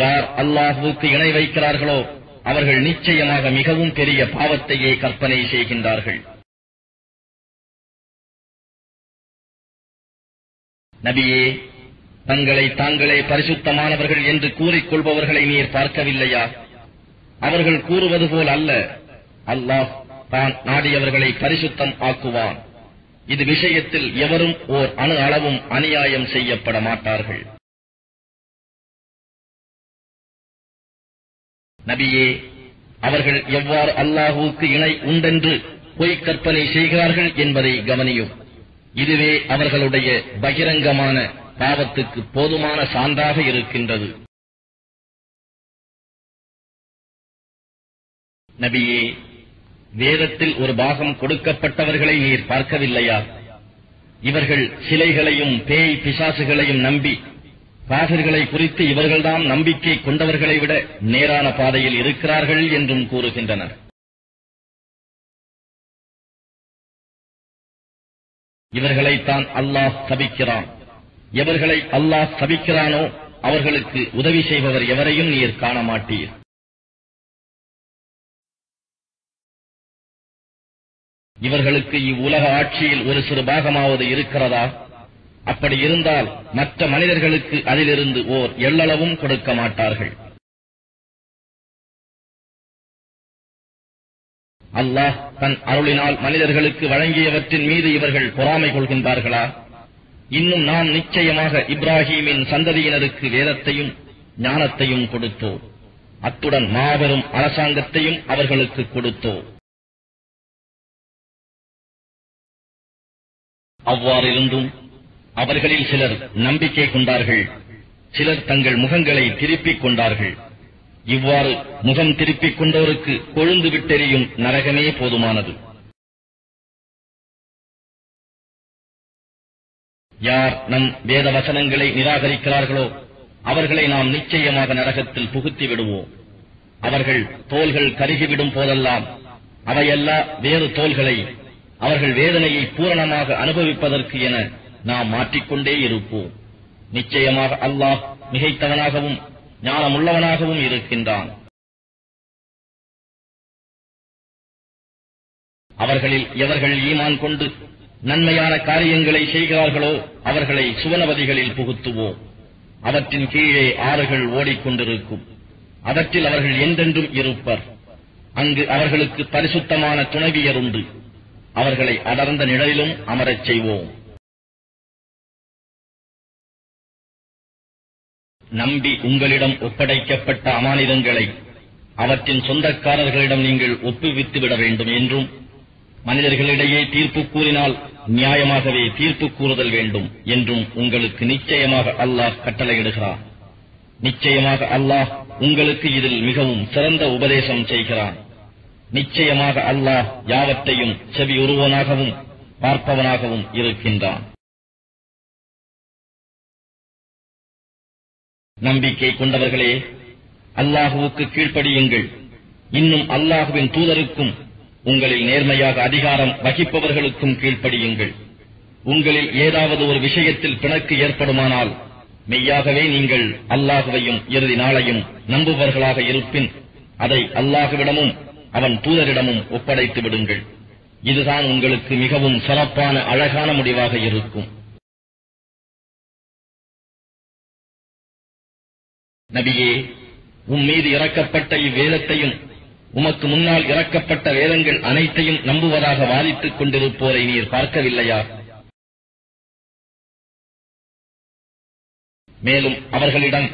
யார் அல்லாஹ்வுக்கு இணை வைக்கிறார்களோ அவர்கள் நிச்சயமாக மிகவும் பெரிய பாவத்தையே கற்பனை செய்கின்றார்கள். நபியே, தங்களை தாங்களே பரிசுத்தமானவர்கள் என்று கூறிக்கொள்பவர்களை நீர் பார்க்கவில்லையா? அவர்கள் கூறுவது போல் அல்ல, அல்லாஹ் தான் நாடியவர்களை பரிசுத்தம் ஆக்குவான். இது விஷயத்தில் எவரும் ஓர் அணு அளவும் அநியாயம் செய்யப்பட மாட்டார்கள். நபியே, அவர்கள் எவ்வாறு அல்லாஹுவுக்கு இணை உண்டென்று பொய்க் கற்பனை செய்கிறார்கள் என்பதை கவனியும். இதுவே அவர்களுடைய பகிரங்கமான பாவத்துக்கு போதுமான சான்றாக இருக்கின்றது. நபியே, வேதத்தில் ஒரு பாகம் கொடுக்கப்பட்டவர்களை நீர் பார்க்கவில்லையா? இவர்கள் சிலைகளையும் பேய் பிசாசுகளையும் நம்பி காபிர்களை குறித்து இவர்கள்தான் நம்பிக்கை கொண்டவர்களை விட நேரான பாதையில் இருக்கிறார்கள் என்றும் கூறுகின்றனர். இவர்களைத்தான் அல்லாஹ் சபிக்கிறான். எவர்களை அல்லாஹ் சபிக்கிறானோ அவர்களுக்கு உதவி செய்பவர் எவரையும் நீர் காண மாட்டீர். இவர்களுக்கு இவ்வுலக ஆட்சியில் ஒரு சிறு பாகமாவது இருக்கிறதா? அப்படி இருந்தால் மற்ற மனிதர்களுக்கு அதிலிருந்து ஓர் எள்ளளவும் கொடுக்க மாட்டார்கள். அல்லாஹ் தன் அருளினால் மனிதர்களுக்கு வழங்கியவற்றின் மீது இவர்கள் பொறாமை கொள்கின்றார்களா? இன்னும் நாம் நிச்சயமாக இப்ராஹீமின் சந்ததியினருக்கு வேதத்தையும் ஞானத்தையும் கொடுத்தோம். அத்துடன் மாபெரும் அரசாங்கத்தையும் அவர்களுக்கு கொடுத்தோம். அவ்வாறிருந்தும் அவர்களில் சிலர் நம்பிக்கை கொண்டார்கள், சிலர் தங்கள் முகங்களை திருப்பிக் கொண்டார்கள். இவ்வாறு முகம் திருப்பிக் கொண்டோருக்கு கொழுந்து விட்டெறியும் நரகமே போதுமானது. யார் நம் வேத வசனங்களை நிராகரிக்கிறார்களோ அவர்களை நாம் நிச்சயமாக நரகத்தில் புகுத்தி விடுவோம். அவர்கள் தோள்கள் கருகிவிடும் போதெல்லாம் அவையெல்லா வேறு தோள்களை அவர்கள் வேதனையை பூரணமாக அனுபவிப்பதற்கு என நாம் மாற்றிக்கொண்டே இருப்போம். நிச்சயமாக அல்லாஹ் மிகைத்தவனாகவும் ஞானமுள்ளவனாகவும் இருக்கின்றான். அவர்களில் எவர்கள் ஈமான் கொண்டு நன்மையான காரியங்களை செய்கிறார்களோ அவர்களை சுவனவதிகளில் புகுத்துவோம். அவற்றின் கீழே ஆறுகள் ஓடிக்கொண்டிருக்கும். அவற்றில் அவர்கள் என்றென்றும் இருப்பர். அங்கு அவர்களுக்கு பரிசுத்தமான துணைவியர் உண்டு. அவர்களை அடர்ந்த நிழலிலும் அமரச் செய்வோம். நம்பி உங்களிடம் ஒப்படைக்கப்பட்ட அமானிதங்களை அவற்றின் சொந்தக்காரர்களிடம் நீங்கள் ஒப்புவித்துவிட வேண்டும் என்றும், மனிதர்களிடையே தீர்ப்பு கூறினால் நியாயமாகவே தீர்ப்பு கூறுதல் வேண்டும் என்றும் உங்களுக்கு நிச்சயமாக அல்லாஹ் கட்டளையிடுகிறான். நிச்சயமாக அல்லாஹ் உங்களுக்கு இதில் மிகவும் சிறந்த உபதேசம் செய்கிறான். நிச்சயமாக அல்லாஹ் யாவற்றையும் செவியுறுவனாகவும் பார்ப்பவனாகவும் இருக்கின்றான். நம்பிக்கை கொண்டவர்களே, அல்லாஹுவுக்கு கீழ்ப்படியுங்கள். இன்னும் அல்லாஹுவின் தூதருக்கும் உங்களில் நேர்மையாக அதிகாரம் வகிப்பவர்களுக்கும் கீழ்ப்படியுங்கள். உங்களில் ஏதாவது ஒரு விஷயத்தில் பிணக்கு ஏற்படுமானால் மெய்யாகவே நீங்கள் அல்லாஹுவையும் இறுதி நாளையும் நம்புபவர்களாக இருப்பின் அதை அல்லாஹுவிடமும் அவன் தூதரிடமும் ஒப்படைத்து விடுங்கள். இதுதான் உங்களுக்கு மிகவும் சிறப்பான அழகான முடிவாக இருக்கும். நபியே, உம்மீது இறக்கப்பட்ட இவ்வேதத்தையும் உமக்கு முன்னால் இறக்கப்பட்ட வேதங்கள் அனைத்தையும் நம்புவதாக வாதித்துக் கொண்டிருப்போரை நீர் பார்க்கவில்லையா? மேலும் அவர்களிடம்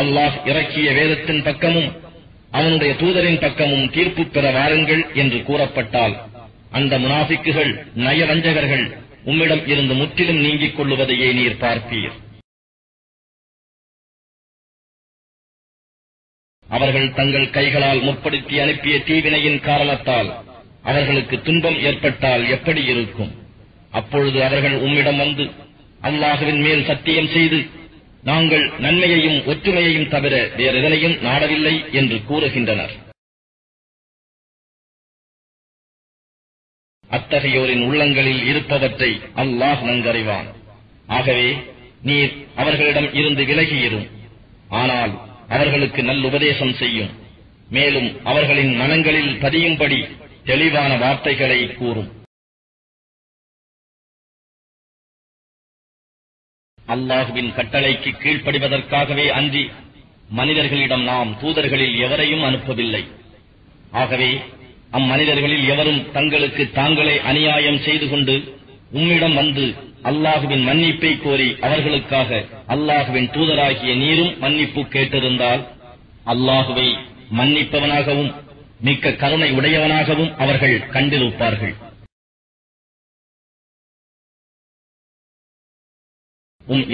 அல்லாஹ் இறக்கிய வேதத்தின் பக்கமும் அவனுடைய தூதரின் பக்கமும் தீர்ப்பு பெற வாருங்கள் என்று கூறப்பட்டால் அந்த முனாஃபிக்குகள் நயவஞ்சகர்கள் உம்மிடம் இருந்து முற்றிலும் நீங்கிக் கொள்ளுவதையே நீர் பார்ப்பீர். அவர்கள் தங்கள் கைகளால் முற்படுத்தி அனுப்பிய தீவினையின் காரணத்தால் அவர்களுக்கு துன்பம் ஏற்பட்டால் எப்படி இருக்கும்? அப்பொழுது அவர்கள் உம்மிடம் வந்து அல்லாஹுவின் மேல் சத்தியம் செய்து நாங்கள் நன்மையையும் ஒற்றுமையையும் தவிர வேறெதனையும் நாடவில்லை என்று கூறுகின்றனர். அத்தகையோரின் உள்ளங்களில் இருப்பவற்றை அல்லாஹ் நன்கறிவான். ஆகவே நீர் அவர்களிடம் இருந்து விலகியிரும். ஆனால் அவர்களுக்கு நல்லுபதேசம் செய்யும். மேலும் அவர்களின் மனங்களில் பதியும்படி தெளிவான வார்த்தைகளை கூறும். அல்லாஹுவின் கட்டளைக்கு கீழ்ப்படிவதற்காகவே அன்றி மனிதர்களிடம் நாம் தூதர்களில் எவரையும் அனுப்பவில்லை. ஆகவே அம்மனிதர்களில் எவரும் தங்களுக்கு தாங்களே அநியாயம் செய்து கொண்டு உம்மிடம் வந்து அல்லாஹுவின் மன்னிப்பை கோரி அவர்களுக்காக அல்லாஹுவின் தூதராகிய நீரும் மன்னிப்பு கேட்டிருந்தால் அல்லாஹுவை மன்னிப்பவனாகவும் மிக்க கருணை உடையவனாகவும் அவர்கள் கண்டிருப்பார்கள்.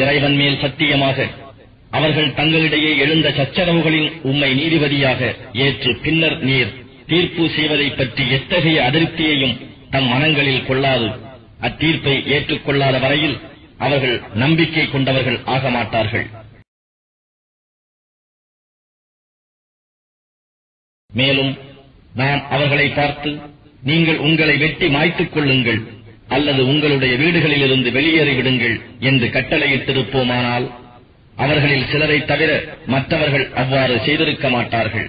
இறைவன் மேல் சத்தியமாக அவர்கள் தங்களிடையே எழுந்த சச்சரவுகளின் உம்மை நீதிபதியாக ஏற்று பின்னர் நீர் தீர்ப்பு செய்வதைப் பற்றி எத்தகைய அதிருப்தியையும் தம் மனங்களில் கொள்ளாது அத்தீர்ப்பை ஏற்றுக்கொள்ளாத வரையில் அவர்கள் நம்பிக்கை கொண்டவர்கள் ஆக மாட்டார்கள். மேலும் நாம் அவர்களை பார்த்து, நீங்கள் உங்களை வெட்டி மாய்த்துக் கொள்ளுங்கள் அல்லது உங்களுடைய வீடுகளிலிருந்து வெளியேறிவிடுங்கள் என்று கட்டளையிட்டிருப்போமானால் அவர்களில் சிலரை தவிர மற்றவர்கள் அவ்வாறு செய்திருக்க மாட்டார்கள்.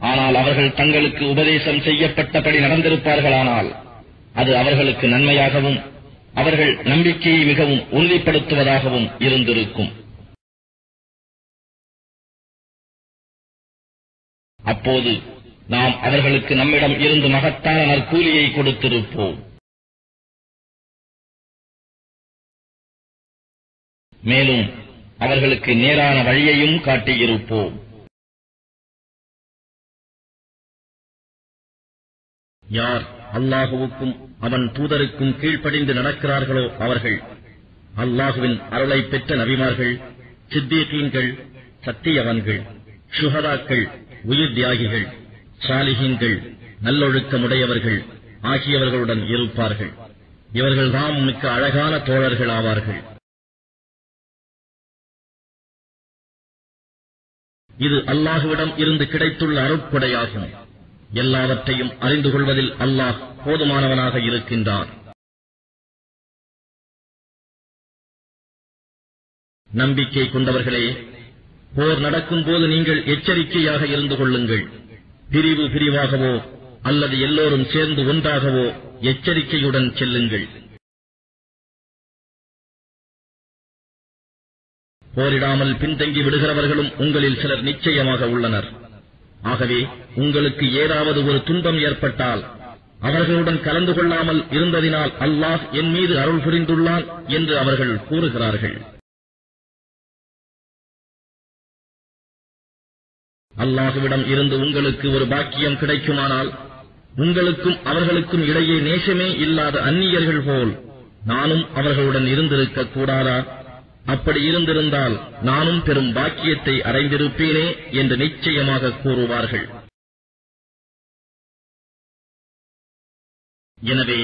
ஆனால் அவர்கள் தங்களுக்கு உபதேசம் செய்யப்பட்டபடி நடந்திருப்பார்களானால் அது அவர்களுக்கு நன்மையாகவும் அவர்கள் நம்பிக்கையை மிகவும் உறுதிப்படுத்துவதாகவும் இருந்திருக்கும். அப்போது நாம் அவர்களுக்கு நம்மிடம் இருந்து மகத்தான நற்கூலியை கொடுத்திருப்போம். மேலும் அவர்களுக்கு நேரான வழியையும் காட்டியிருப்போம். யார் அல்லாஹுவுக்கும் அவன் தூதருக்கும் கீழ்ப்படிந்து நடக்கிறார்களோ அவர்கள் அல்லாஹுவின் அருளை பெற்ற நபிமார்கள், சித்தீகீன்கள், சத்தியவன்கள், ஷுஹதாக்கள், உயிர் தியாகிகள், சாலிஹீன்கள், நல்லொழுக்கமுடையவர்கள் ஆகியவர்களுடன் இருப்பார்கள். இவர்கள் தாம் மிக்க அழகான தோழர்கள் ஆவார்கள். இது அல்லாஹுவிடம் இருந்து கிடைத்துள்ள அருட்கொடையாகும். எல்லாவற்றையும் அறிந்து கொள்வதில் அல்லாஹ் போதுமானவனாக இருக்கின்றான். நம்பிக்கை கொண்டவர்களே, போர் நடக்கும் போது நீங்கள் எச்சரிக்கையாக இருந்து கொள்ளுங்கள். பிரிவு பிரிவாகவோ அல்லது எல்லோரும் சேர்ந்து ஒன்றாகவோ எச்சரிக்கையுடன் செல்லுங்கள். போரிடாமல் பின்தங்கி விடுகிறவர்களும் உங்களில் சிலர் நிச்சயமாக உள்ளனர். ஆகவே உங்களுக்கு ஏதாவது ஒரு துன்பம் ஏற்பட்டால் அவர்களுடன் கலந்து கொள்ளாமல் இருந்ததினால் அல்லாஹ் என் மீது அருள் புரிந்துள்ளான் என்று அவர்கள் கூறுகிறார்கள். அல்லாஹுவிடம் இருந்து உங்களுக்கு ஒரு பாக்கியம் கிடைக்குமானால் உங்களுக்கும் அவர்களுக்கும் இடையே நேசமே இல்லாத அந்நியர்கள் போல் நானும் அவர்களுடன் இருந்திருக்க கூடாதா? அப்படி இருந்திருந்தால் நானும் பெரும் பாக்கியத்தை அடைந்திருப்பேனே என்று நிச்சயமாக கூறுவார்கள். எனவே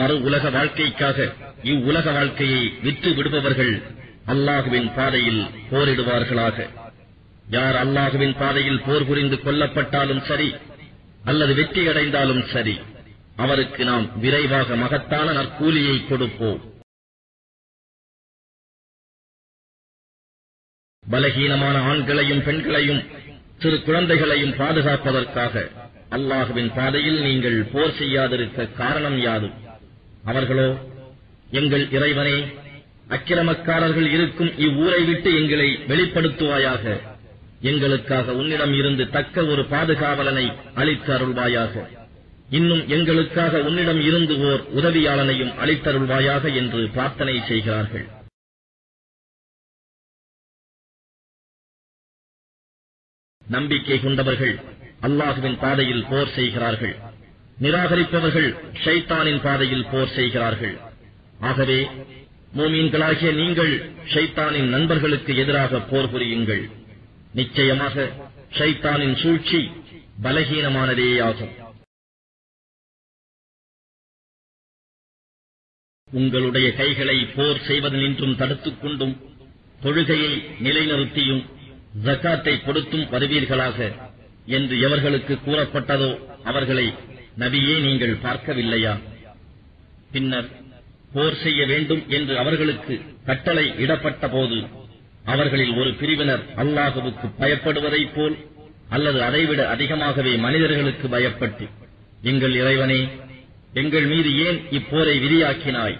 மறு உலக வாழ்க்கைக்காக இவ்வுலக வாழ்க்கையை விற்று விடுபவர்கள் அல்லாஹுவின் பாதையில் போரிடுவார்களாக. யார் அல்லாஹுவின் பாதையில் போர் புரிந்து கொல்லப்பட்டாலும் சரி அல்லது வெற்றியடைந்தாலும் சரி, அவருக்கு நாம் விரைவாக மகத்தான நற்கூலியை கொடுப்போம். பலகீனமான ஆண்களையும் பெண்களையும் சிறு குழந்தைகளையும் பாதுகாப்பதற்காக அல்லாஹுவின் பாதையில் நீங்கள் போர் செய்யாதிருக்க காரணம் யாது? அவர்களோ, எங்கள் இறைவனே, அக்கிரமக்காரர்கள் இருக்கும் இவ்வூரை விட்டு எங்களை வெளிப்படுத்துவாயாக, எங்களுக்காக உன்னிடம் இருந்து தக்க ஒரு பாதுகாவலனை அளித்து அருள்வாயாக, இன்னும் எங்களுக்காக உன்னிடம் இருந்து ஓர் உதவியாளனையும் அளித்தருள்வாயாக என்று பிரார்த்தனை செய்கிறார்கள். நம்பிக்கை கொண்டவர்கள் அல்லாஹுவின் பாதையில் போர் செய்கிறார்கள். நிராகரிப்பவர்கள் ஷைத்தானின் பாதையில் போர் செய்கிறார்கள். ஆகவே மூமீன்களாகிய நீங்கள் ஷைத்தானின் நண்பர்களுக்கு எதிராக போர் புரியுங்கள். நிச்சயமாக ஷைத்தானின் சூழ்ச்சி பலகீனமானதேயாகும். உங்களுடைய கைகளை போர் செய்வதனின்றும் தடுத்துக் கொண்டும் தொழுகையை நிலைநிறுத்தியும் ஜக்காத்தை கொடுத்தும் வருவீர்களாக என்று எவர்களுக்கு கூறப்பட்டதோ அவர்களை நபியே நீங்கள் பார்க்கவில்லையா? பின்னர் போர் செய்ய வேண்டும் என்று அவர்களுக்கு கட்டளை இடப்பட்ட போது அவர்களில் ஒரு பிரிவினர் அல்லாஹுவுக்கு பயப்படுவதைப் போல் அல்லது அதைவிட அதிகமாகவே மனிதர்களுக்கு பயப்பட்டு, எங்கள் இறைவனே, எங்கள் மீது ஏன் இப்போரை விதியாக்கினாய்?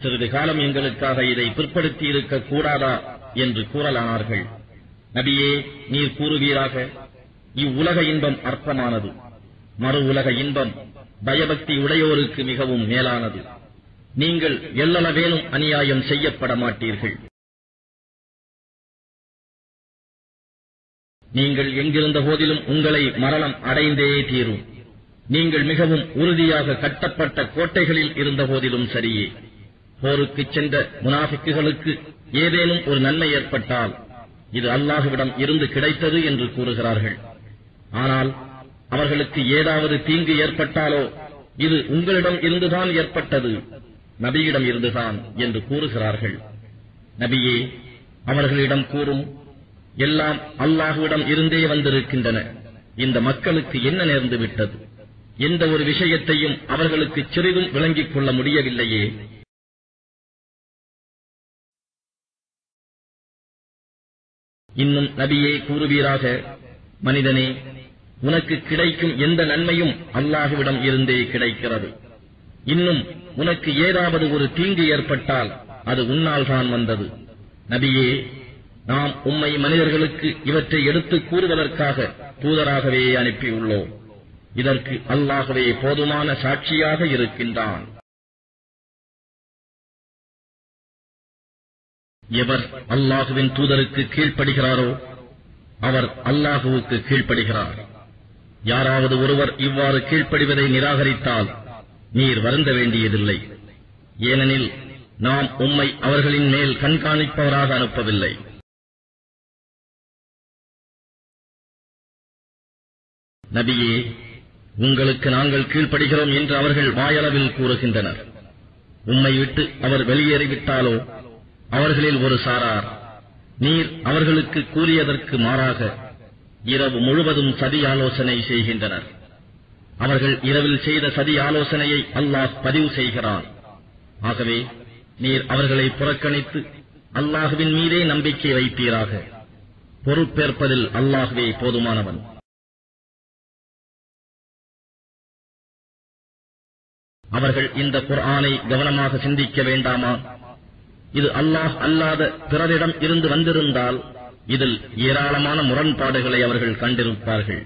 சிறிது காலம் எங்களுக்காக இதை பிற்படுத்தி இருக்க கூடாதா என்று கூறலானார்கள். நபியே, நீர் கூறுவீராக, இவ்வுலக இன்பம் அற்பமானது, மறு உலக இன்பம் பயபக்தி உடையோருக்கு மிகவும் மேலானது. நீங்கள் எல்லளவேனும் அநியாயம் செய்யப்பட மாட்டீர்கள். நீங்கள் எங்கிருந்த போதிலும் உங்களை மரணம் அடைந்தே தீரும். நீங்கள் மிகவும் உறுதியாக கட்டப்பட்ட கோட்டைகளில் இருந்த போதிலும் சரியே. போருக்குச் சென்ற முனாஃபிக்குகளுக்கு ஏதேனும் ஒரு நன்மை ஏற்பட்டால் இது அல்லாஹுவிடம் இருந்து கிடைத்தது என்று கூறுகிறார்கள். ஆனால் அவர்களுக்கு ஏதாவது தீங்கு ஏற்பட்டாலோ இது உங்களிடம் இருந்துதான் ஏற்பட்டது, நபியிடம் இருந்துதான் என்று கூறுகிறார்கள். நபியே, அவர்களிடம் கூறும், எல்லாம் அல்லாஹுவிடம் இருந்தே வந்திருக்கின்றன. இந்த மக்களுக்கு என்ன நேர்ந்து விட்டது? எந்த ஒரு விஷயத்தையும் அவர்களுக்கு சிறிதும் விளங்கிக் கொள்ள முடியவில்லையே. இன்னும் நபியே கூறுவீராக, மனிதனே, உனக்கு கிடைக்கும் எந்த நன்மையும் அல்லாஹ்விடம் இருந்தே கிடைக்கிறது. இன்னும் உனக்கு ஏதாவது ஒரு தீங்கு ஏற்பட்டால் அது உன்னால் தான் வந்தது. நபியே, நாம் உம்மை மனிதர்களுக்கு இவற்றை எடுத்துக் கூறுவதற்காக தூதராகவே அனுப்பியுள்ளோம். இதற்கு அல்லாஹ்வே போதுமான சாட்சியாக இருக்கின்றான். எவர் அல்லாஹுவின் தூதருக்கு கீழ்ப்படுகிறாரோ அவர் அல்லாஹுவுக்கு கீழ்ப்படுகிறார். யாராவது ஒருவர் இவ்வாறு கீழ்ப்படிவதை நிராகரித்தால் நீர் வருந்த வேண்டியதில்லை. ஏனெனில் நாம் உம்மை அவர்களின் மேல் கண்காணிப்பவராக அனுப்பவில்லை. நபியே, உங்களுக்கு நாங்கள் கீழ்ப்படுகிறோம் என்று அவர்கள் வாயளவில் கூறுகின்றனர். உம்மை விட்டு அவர் வெளியேறிவிட்டாலோ அவர்களில் ஒரு சாரார் நீர் அவர்களுக்கு கூறியதற்கு மாறாக இரவு முழுவதும் சதி ஆலோசனை செய்கின்றனர். அவர்கள் இரவில் செய்த சதி ஆலோசனையை அல்லாஹ் பதிவு செய்கிறான். ஆகவே நீர் அவர்களை புறக்கணித்து அல்லாஹுவின் மீதே நம்பிக்கை வைப்பீராக. பொறுப்பேற்பதில் அல்லாஹ்வே போதுமானவன். அவர்கள் இந்த குர்ஆனை கவனமாக சிந்திக்க வேண்டாமா? இது அல்லாஹ் அல்லாத பிறரிடம் இருந்து வந்திருந்தால் இதில் ஏராளமான முரண்பாடுகளை அவர்கள் கண்டிருப்பார்கள்.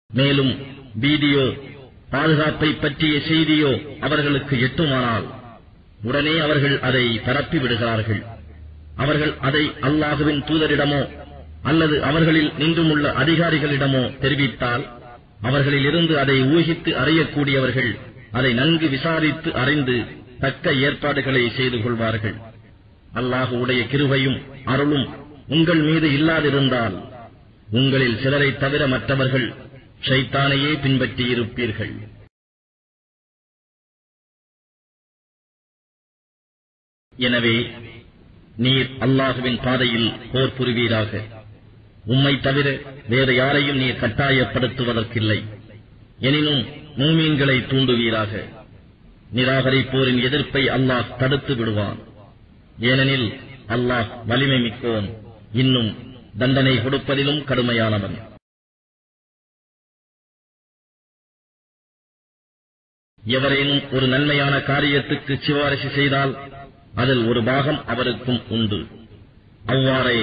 மேலும் வீடியோ பாதுகாப்பை பற்றிய செய்தியோ அவர்களுக்கு எட்டுமானால் உடனே அவர்கள் அதை பரப்பி விடுகிறார்கள். அவர்கள் அதை அல்லாஹுவின் தூதரிடமோ அல்லது அவர்களில் நின்றுமுள்ள அதிகாரிகளிடமோ தெரிவித்தால் அவர்களிலிருந்து அதை ஊகித்து அறியக்கூடியவர்கள் அதை நன்கு விசாரித்து அறிந்து தக்க ஏற்பாடுகளை செய்து கொள்வார்கள். அல்லாஹுவுடைய கிருபையும் அருளும் உங்கள் மீது இல்லாதிருந்தால் உங்களில் சிலரை தவிர மற்றவர்கள் ஷைத்தானையே பின்பற்றியிருப்பீர்கள். எனவே நீர் அல்லாஹுவின் பாதையில் போர் புரிவீராக. உம்மை தவிர வேறு யாரையும் நீர் கட்டாயப்படுத்துவதற்கில்லை. எனினும் மூமீன்களை தூண்டுவீராக. நிராகரிப்போரின் எதிர்ப்பை அல்லாஹ் தடுத்து விடுவான். ஏனெனில் அல்லாஹ் வலிமை மிக்கோன், இன்னும் தண்டனை கொடுப்பதிலும் கடுமையானவன். எவரேனும் ஒரு நன்மையான காரியத்துக்கு சிபாரிசு செய்தால் அதில் ஒரு பாகம் அவருக்கும் உண்டு. அவ்வாறே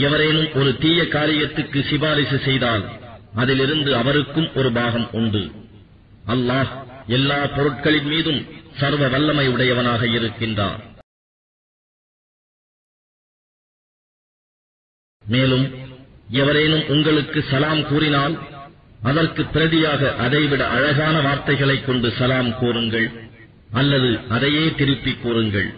எவரேனும் ஒரு தீய காரியத்துக்கு சிபாரிசு செய்தால் அதிலிருந்து அவருக்கும் ஒரு பாகம் உண்டு. அல்லாஹ் எல்லா பொருட்களின் மீதும் சர்வ வல்லமை உடையவனாக இருக்கின்றான். மேலும் எவரேனும் உங்களுக்கு சலாம் கூறினால் அதற்கு பிரதியாக அதைவிட அழகான வார்த்தைகளைக் கொண்டு சலாம் கூறுங்கள், அல்லது அதையே திருப்பிக் கூறுங்கள்.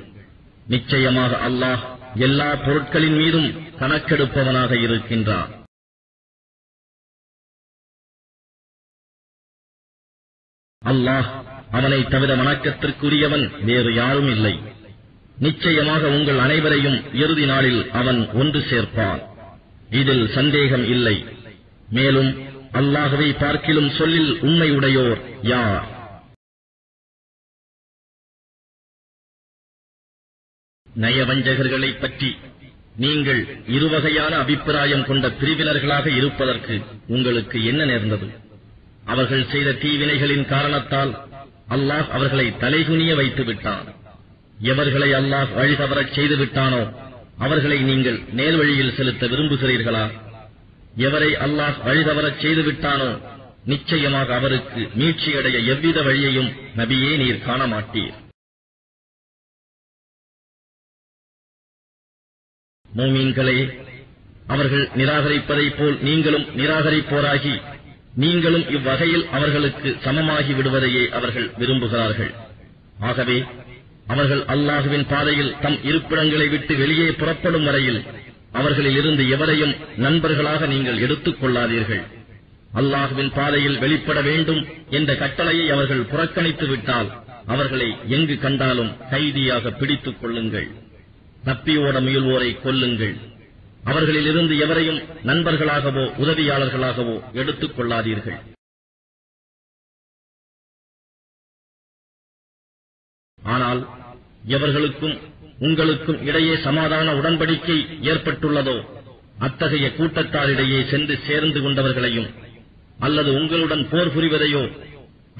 நிச்சயமாக அல்லாஹ் எல்லா பொருட்களின் மீதும் கணக்கெடுப்பவனாக இருக்கின்றான். அல்லாஹ் அவனை தவிர வணக்கத்திற்குரியவன் வேறு யாரும் இல்லை. நிச்சயமாக உங்கள் அனைவரையும் இறுதி நாளில் அவன் ஒன்று சேர்ப்பான். இதில் சந்தேகம் இல்லை. மேலும் அல்லாஹ்வை பார்க்கிலும் சொல்லில் உண்மையுடையோர் யார்? நயவஞ்சகர்களைப் பற்றி நீங்கள் இருவகையான அபிப்பிராயம் கொண்ட பிரிவினர்களாக இருப்பதற்கு உங்களுக்கு என்ன நேர்ந்தது? அவர்கள் செய்த தீவினைகளின் காரணத்தால் அல்லாஹ் அவர்களை தலைகுனிய வைத்து விட்டான். எவர்களை அல்லாஹ் வழி தவறச் செய்து விட்டானோ அவர்களை நீங்கள் நேர்வழியில் செலுத்த விரும்புகிறீர்களா? எவரை அல்லாஹ் வழி தவறச் செய்து விட்டானோ நிச்சயமாக அவருக்கு மீட்சியடைய எவ்வித வழியையும் நபியே நீர் காண மாட்டீர். மூமீன்களே, அவர்கள் நிராகரிப்பதைப் போல் நீங்களும் நிராகரிப்போராகி நீங்களும் இவ்வகையில் அவர்களுக்கு சமமாகி விடுவதையே அவர்கள் விரும்புகிறார்கள். ஆகவே அவர்கள் அல்லாஹுவின் பாதையில் தம் இருப்பிடங்களை விட்டு வெளியே புறப்படும் வரையில் அவர்களில் இருந்து எவரையும் நண்பர்களாக நீங்கள் எடுத்துக் கொள்ளாதீர்கள். அல்லாஹுவின் பாதையில் வெளிப்பட வேண்டும் என்ற கட்டளையை அவர்கள் புறக்கணித்து விட்டால் அவர்களை எங்கு கண்டாலும் கைதியாக பிடித்துக் கொள்ளுங்கள். தப்பியோட முயல்வோரை கொல்லுங்கள். அவர்களிலிருந்து எவரையும் நண்பர்களாகவோ உதவியாளர்களாகவோ எடுத்துக் கொள்ளாதீர்கள். ஆனால் எவர்களுக்கும் உங்களுக்கும் இடையே சமாதான உடன்படிக்கை ஏற்பட்டுள்ளதோ அத்தகைய கூட்டத்தாரிடையே சென்று சேர்ந்து கொண்டவர்களையும் அல்லது உங்களுடன் போர் புரிவதையோ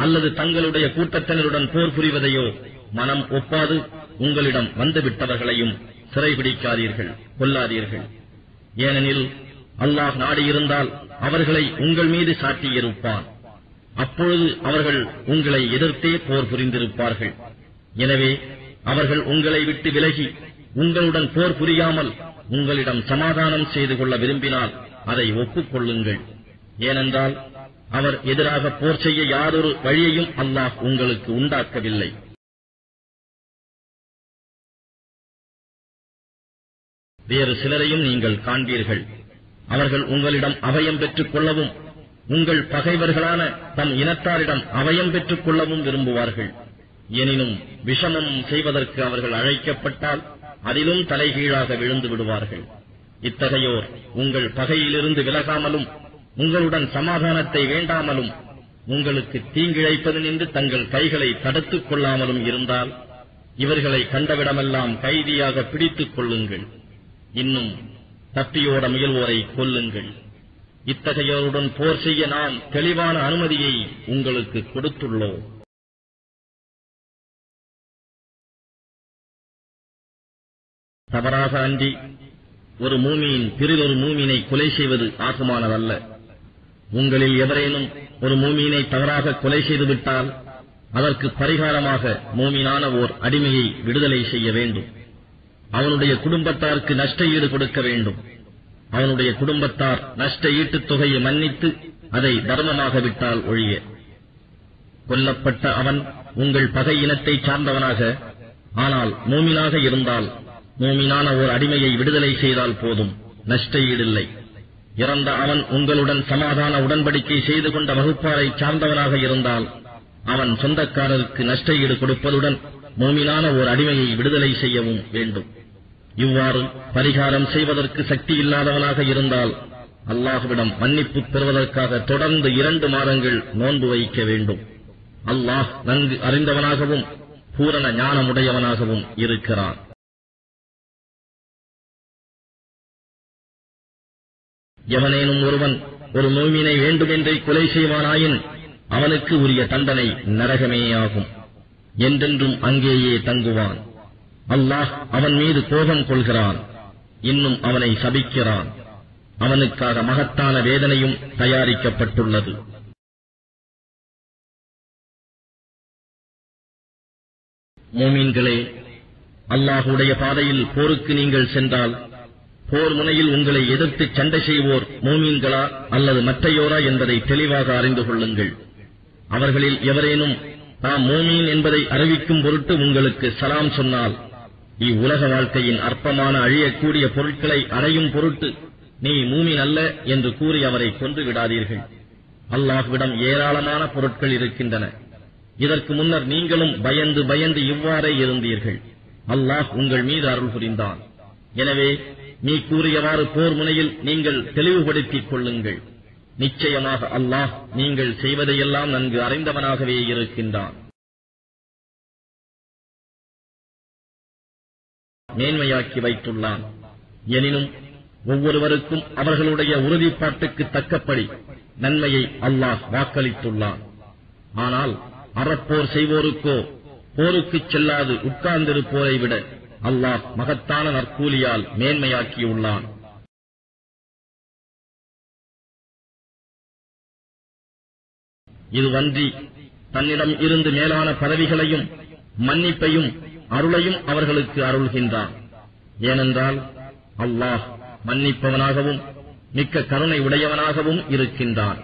அல்லது தங்களுடைய கூட்டத்தினருடன் போர் புரிவதையோ மனம் ஒப்பாது உங்களிடம் வந்துவிட்டவர்களையும் சிறைபிடிக்காதீர்கள், கொல்லாதீர்கள். ஏனெனில் அல்லாஹ் நாடியிருந்தால் அவர்களை உங்கள் மீது சாட்டியிருப்பான். அப்பொழுது அவர்கள் உங்களை எதிர்த்தே போர் புரிந்திருப்பார்கள். எனவே அவர்கள் உங்களை விட்டு விலகி உங்களுடன் போர் புரியாமல் உங்களிடம் சமாதானம் செய்து கொள்ள விரும்பினால் அதை ஒப்புக்கொள்ளுங்கள். ஏனென்றால் அவர் எதிராக போர் செய்ய யாரொரு வழியையும் அல்லாஹ் உங்களுக்கு உண்டாக்கவில்லை. வேறு சிலரையும் நீங்கள் காண்பீர்கள், அவர்கள் உங்களிடம் அபயம் பெற்றுக் கொள்ளவும் உங்கள் பகைவர்களான தம் இனத்தாரிடம் அபயம் பெற்றுக் கொள்ளவும் விரும்புவார்கள். எனினும் விஷமம் செய்வதற்கு அவர்கள் அழைக்கப்பட்டால் அதிலும் தலைகீழாக விழுந்து விடுவார்கள். இத்தகையோர் உங்கள் பகையிலிருந்து விலகாமலும் உங்களுடன் சமாதானத்தை வேண்டாமலும் உங்களுக்கு தீங்கிழைப்பது நின்று தங்கள் கைகளை தடுத்துக் கொள்ளாமலும் இருந்தால் இவர்களை கண்டவிடமெல்லாம் கைதியாக பிடித்துக் கொள்ளுங்கள். இன்னும் தப்பியோட முயல்வோரை கொல்லுங்கள். இத்தகையோருடன் போர் செய்ய நாம் தெளிவான அனுமதியை உங்களுக்கு கொடுத்துள்ளோம். தவறாக அன்றி ஒரு மூமியின் பிறிதொரு மூமினை கொலை செய்வது ஆகுமானதல்ல. உங்களில் எவரேனும் ஒரு மூமினை தவறாக கொலை செய்துவிட்டால் அதற்கு பரிகாரமாக மூமினான ஓர் அடிமையை விடுதலை செய்ய வேண்டும். அவனுடைய குடும்பத்தாருக்கு நஷ்ட ஈடு கொடுக்க வேண்டும். அவனுடைய குடும்பத்தார் நஷ்ட ஈட்டுத் தொகையை மன்னித்து அதை தர்மமாக விட்டால் ஒழிய. கொல்லப்பட்ட அவன் உங்கள் பகை இனத்தை சார்ந்தவனாக ஆனால் மூமினாக இருந்தால் மூமினான ஓர் அடிமையை விடுதலை செய்தால் போதும், நஷ்ட ஈடில்லை. இறந்த அவன் உங்களுடன் சமாதான உடன்படிக்கை செய்து கொண்ட வகுப்பாரை சார்ந்தவனாக இருந்தால் அவன் சொந்தக்காரருக்கு நஷ்ட ஈடு கொடுப்பதுடன் மூமினான ஓர் அடிமையை விடுதலை செய்யவும் வேண்டும். இவ்வாறு பரிகாரம் செய்வதற்கு சக்தி இல்லாதவனாக இருந்தால் அல்லாஹ்விடம் மன்னிப்பு பெறுவதற்காக தொடர்ந்து 2 மாதங்கள் நோன்பு வைக்க வேண்டும். அல்லாஹ் நன்கு அறிந்தவனாகவும் பூரண ஞானமுடையவனாகவும் இருக்கிறான். எவனேனும் ஒருவன் ஒரு மூமினை வேண்டுமென்றே கொலை செய்வானாயின் அவனுக்கு உரிய தண்டனை நரகமேயாகும். என்றென்றும் அங்கேயே தங்குவான். அல்லாஹ் அவன் மீது கோபம் கொள்கிறான். இன்னும் அவனை சபிக்கிறான். அவனுக்காக மகத்தான வேதனையும் தயாரிக்கப்பட்டுள்ளது. மூமின்களே, அல்லாஹுடைய பாதையில் போருக்கு நீங்கள் சென்றால் போர் முனையில் உங்களை எதிர்த்து சண்டை செய்வோர் மூமீன்களா அல்லது மற்றையோரா என்பதை தெளிவாக அறிந்து கொள்ளுங்கள். அவர்களில் எவரேனும் தாம் மூமீன் என்பதை அறிவிக்கும் பொருட்டு உங்களுக்கு சலாம் சொன்னால் இவ்வுலக வாழ்க்கையின் அற்பமான அழியக்கூடிய பொருட்களை அடையும் பொருட்டு நீ மூமீன் அல்ல என்று கூறி அவரை கொன்று விடாதீர்கள். அல்லாஹ்விடம் ஏராளமான பொருட்கள் இருக்கின்றன. இதற்கு முன்னர் நீங்களும் பயந்து பயந்து இவ்வாறே இருந்தீர்கள். அல்லாஹ் உங்கள் மீது அருள் புரிந்தான். எனவே நீ கூறியவாறு போர் முனையில் நீங்கள் தெளிவுபடுத்திக் கொள்ளுங்கள். நிச்சயமாக அல்லாஹ் நீங்கள் செய்வதையெல்லாம் நன்கு அறிந்தவனாகவே இருக்கின்றான். மேன்மையாக்கி வைத்துள்ளான். எனினும் ஒவ்வொருவருக்கும் அவர்களுடைய உறுதிப்பாட்டுக்கு தக்கபடி நன்மையை அல்லாஹ் வாக்களித்துள்ளான். ஆனால் அறப்போர் செய்வோருக்கோ போருக்குச் செல்லாது உட்கார்ந்திருப்போரை விட அல்லாஹ் மகத்தான நற்கூலியால் மேன்மையாக்கியுள்ளான். இதுவன்றி தன்னிடம் இருந்து மேலான பதவிகளையும் மன்னிப்பையும் அருளையும் அவர்களுக்கு அருள்கின்றான். ஏனென்றால் அல்லாஹ் மன்னிப்பவனாகவும் மிக்க கருணை உடையவனாகவும் இருக்கின்றான்.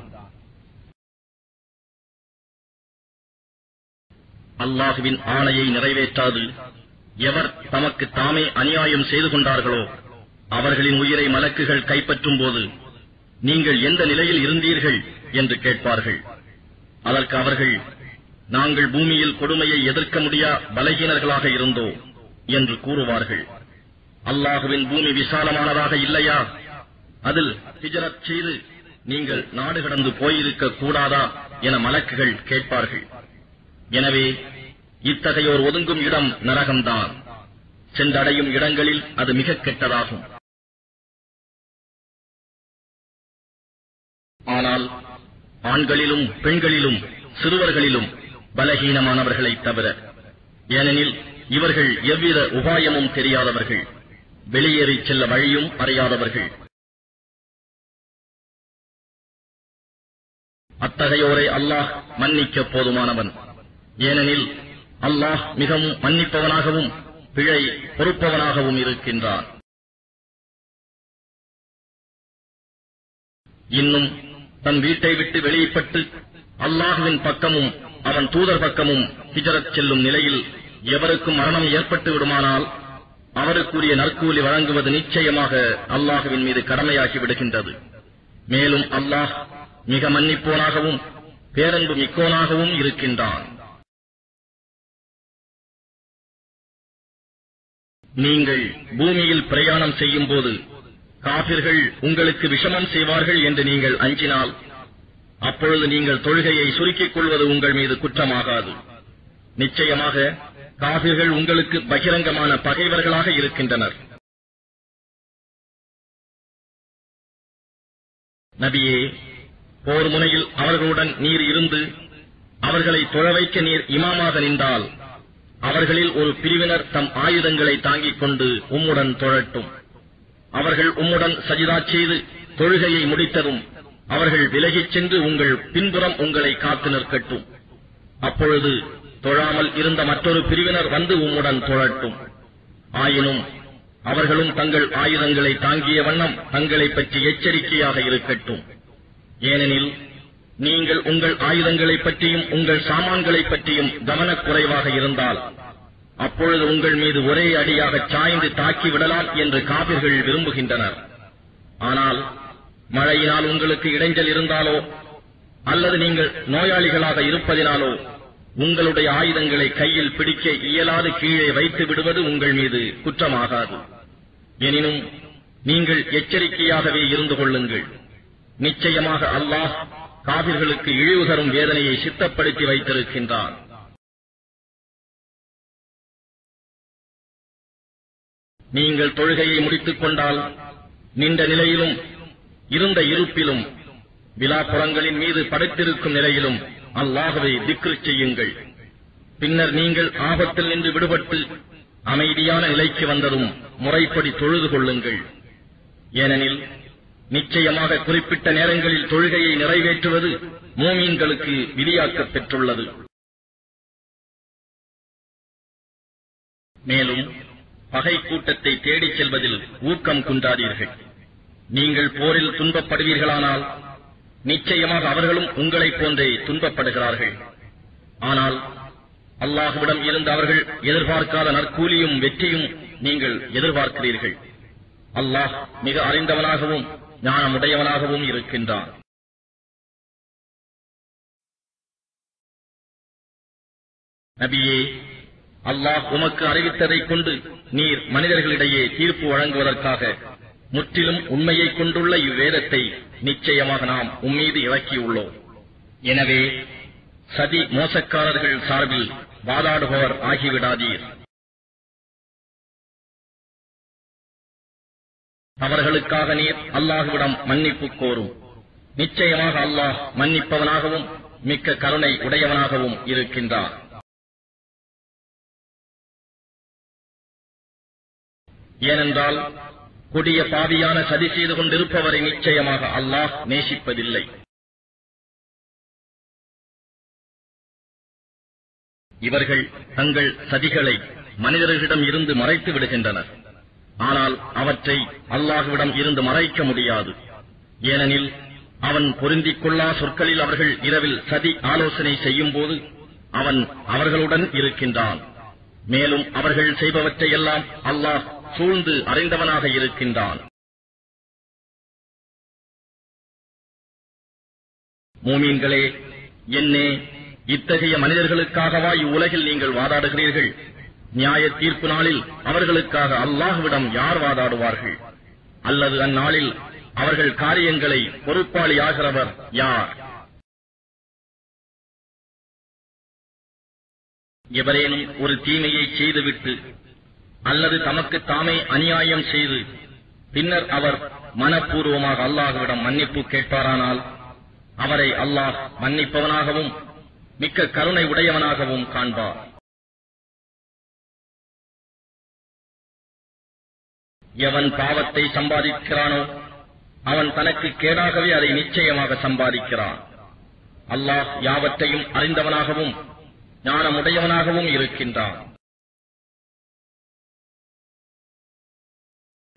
அல்லாஹுவின் ஆணையை நிறைவேற்றாது எவர் தமக்கு தாமே அநியாயம் செய்து கொண்டார்களோ அவர்களின் உயிரை மலக்குகள் கைப்பற்றும் போது நீங்கள் எந்த நிலையில் இருந்தீர்கள் என்று கேட்பார்கள். அதற்கு அவர்கள், நாங்கள் பூமியில் கொடுமையை எதிர்க்க முடியா பலகீனர்களாக இருந்தோம் என்று கூறுவார்கள். அல்லாஹுவின் பூமி விசாலமானதாக இல்லையா? அதில் ஹிஜ்ரத் செய்து நீங்கள் நாடு கடந்து போயிருக்க கூடாதா என மலக்குகள் கேட்பார்கள். எனவே இத்தகையோர் ஒதுங்கும் இடம் நரகம்தான். சென்றடையும் இடங்களில் அது மிக கெட்டதாகும். ஆனால் ஆண்களிலும் பெண்களிலும் சிறுவர்களிலும் பலகீனமானவர்களை தவிர, ஏனெனில் இவர்கள் எவ்வித உபாயமும் தெரியாதவர்கள், வெளியேறி செல்ல வழியும் அறியாதவர்கள். அத்தகையோரை அல்லாஹ் மன்னிக்க போதுமானவன். ஏனெனில் அல்லாஹ் மிகவும் மன்னிப்பவனாகவும் பிழை பொறுப்பவனாகவும் இருக்கின்றான். இன்னும் தன் வீட்டை விட்டு வெளியிட்டு அல்லாஹுவின் பக்கமும் அவன் தூதர் பக்கமும் ஹிஜ்ரத் செல்லும் நிலையில் எவருக்கும் மரணம் ஏற்பட்டு விடுமானால் அவருக்குரிய நற்கூலி வழங்குவது நிச்சயமாக அல்லாஹுவின் மீது கடமையாகி விடுகின்றது. மேலும் அல்லாஹ் மிக மன்னிப்போனாகவும் பேரன்பு மிக்கோனாகவும் இருக்கின்றான். நீங்கள் பூமியில் பிரயாணம் செய்யும் போது காபிர்கள் உங்களுக்கு விஷமம் செய்வார்கள் என்று நீங்கள் அஞ்சினால், அப்பொழுது நீங்கள் தொழுகையை சுருக்கிக் கொள்வது உங்கள் மீது குற்றமாகாது. நிச்சயமாக காபிர்கள் உங்களுக்கு பகிரங்கமான பகைவர்களாக இருக்கின்றனர். நபியே, போர் முனையில் அவர்களுடன் நீர் இருந்து அவர்களை தொழ வைக்க நீர் இமாமாக நின்றால், அவர்களில் ஒரு பிரிவினர் தம் ஆயுதங்களை தாங்கிக் கொண்டு உம்முடன் தொழட்டும். அவர்கள் உம்முடன் சஜிதா செய்து தொழுகையை முடித்ததும் அவர்கள் விலகிச் சென்று உங்கள் பின்புறம் உங்களை காத்து நிற்கட்டும். அப்பொழுது தொழாமல் இருந்த மற்றொரு பிரிவினர் வந்து உம்முடன் தொழட்டும். ஆயினும் அவர்களும் தங்கள் ஆயுதங்களை தாங்கிய வண்ணம் தங்களை பற்றி எச்சரிக்கையாக இருக்கட்டும். ஏனெனில் நீங்கள் உங்கள் ஆயுதங்களை பற்றியும் உங்கள் சாமான்களை பற்றியும் கவனக்குறைவாக இருந்தால், அப்பொழுது உங்கள் மீது ஒரே அடியாக சாய்ந்து தாக்கிவிடலாம் என்று காபிர்கள் விரும்புகின்றனர். ஆனால் மழையினால் உங்களுக்கு இடைஞ்சல் இருந்தாலோ அல்லது நீங்கள் நோயாளிகளாக இருப்பதினாலோ உங்களுடைய ஆயுதங்களை கையில் பிடிக்க இயலாது கீழே வைத்து விடுவது உங்கள் மீது குற்றமாகாது. எனினும் நீங்கள் எச்சரிக்கையாகவே இருந்து கொள்ளுங்கள். நிச்சயமாக அல்லாஹ் காபிர்களுக்கு இழிவு தரும் வேதனையை சித்தப்படுத்தி வைத்திருக்கின்றான். நீங்கள் தொழுகையை முடித்துக் கொண்டால் நின்ற நிலையிலும் இருந்த இருப்பிலும் விலாப்புறங்களின் மீது படுத்திருக்கும் நிலையிலும் அல்லாஹ்வை திக்ர் செய்யுங்கள். பின்னர் நீங்கள் ஆபத்தில் நின்று விடுபட்டு அமைதியான நிலைக்கு வந்ததும் முறைப்படி தொழுது கொள்ளுங்கள். ஏனெனில் நிச்சயமாக குறிப்பிட்ட நேரங்களில் தொழுகையை நிறைவேற்றுவது மூமீன்களுக்கு விதியாக்கப் பெற்றுள்ளது. மேலும் பகை கூட்டத்தை தேடிச் செல்வதில் ஊக்கம் குன்றாதீர்கள். நீங்கள் போரில் துன்பப்படுவீர்களானால் நிச்சயமாக அவர்களும் உங்களைப் போன்றே துன்பப்படுகிறார்கள். ஆனால் அல்லாஹ்விடம் இருந்து அவர்கள் எதிர்பார்க்காத நற்கூலியும் வெற்றியும் நீங்கள் எதிர்பார்க்கிறீர்கள். அல்லாஹ் மிக அறிந்தவனாகவும் ஞானமுடையவனாகவும் இருக்கின்றான். நபியே, அல்லாஹ் உமக்கு அறிவித்ததைக் கொண்டு நீர் மனிதர்களிடையே தீர்ப்பு வழங்குவதற்காக முற்றிலும் உண்மையைக் கொண்டுள்ள இவ்வேதத்தை நிச்சயமாக நாம் உம்மீது இறக்கியுள்ளோம். எனவே சதி மோசக்காரர்கள் சார்பில் வாதாடுபவர் ஆகிவிடாதீர். அவர்களுக்காக நீர் அல்லாஹ்விடம் மன்னிப்பு கோரும். நிச்சயமாக அல்லாஹ் மன்னிப்பவனாகவும் மிக்க கருணை உடையவனாகவும் இருக்கின்றார். ஏனென்றால் கொடிய பாவியான சதி செய்து கொண்டிருப்பவரை நிச்சயமாக அல்லாஹ் நேசிப்பதில்லை. இவர்கள் தங்கள் சதிகளை மனிதர்களிடம் இருந்து மறைத்து விடுகின்றனர். ஆனால் அவற்றை அல்லாஹ்விடம் இருந்து மறைக்க முடியாது. ஏனெனில் அவன் பொருந்திக் கொள்ளா சொற்களில் அவர்கள் இரவில் சதி ஆலோசனை செய்யும் போது அவன் அவர்களுடன் இருக்கின்றான். மேலும் அவர்கள் செய்பவற்றையெல்லாம் அல்லாஹ் சூழ்ந்து அறிந்தவனாக இருக்கின்றான். மூமீன்களே, என்னே, இத்தகைய மனிதர்களுக்காகவா இவ்வுலகில் நீங்கள் வாதாடுகிறீர்கள்? நியாய தீர்ப்பு நாளில் அவர்களுக்காக அல்லாஹ்விடம் யார் வாதாடுவார்கள்? அல்லது அந்நாளில் அவர்கள் காரியங்களை பொறுப்பாளியாகிறவர் யார்? எவரேனும் ஒரு தீமையை செய்துவிட்டு அல்லது தமக்கு தாமே அநியாயம் செய்து பின்னர் அவர் மனப்பூர்வமாக அல்லாஹ்விடம் மன்னிப்பு கேட்பாரானால் அவரை அல்லாஹ் மன்னிப்பவனாகவும் மிக்க கருணை உடையவனாகவும் காண்பார். எவன் பாவத்தை சம்பாதிக்கிறானோ அவன் தனக்கு கேடாகவே அதை நிச்சயமாக சம்பாதிக்கிறான். அல்லாஹ் யாவற்றையும் அறிந்தவனாகவும் ஞானமுடையவனாகவும் இருக்கின்றான்.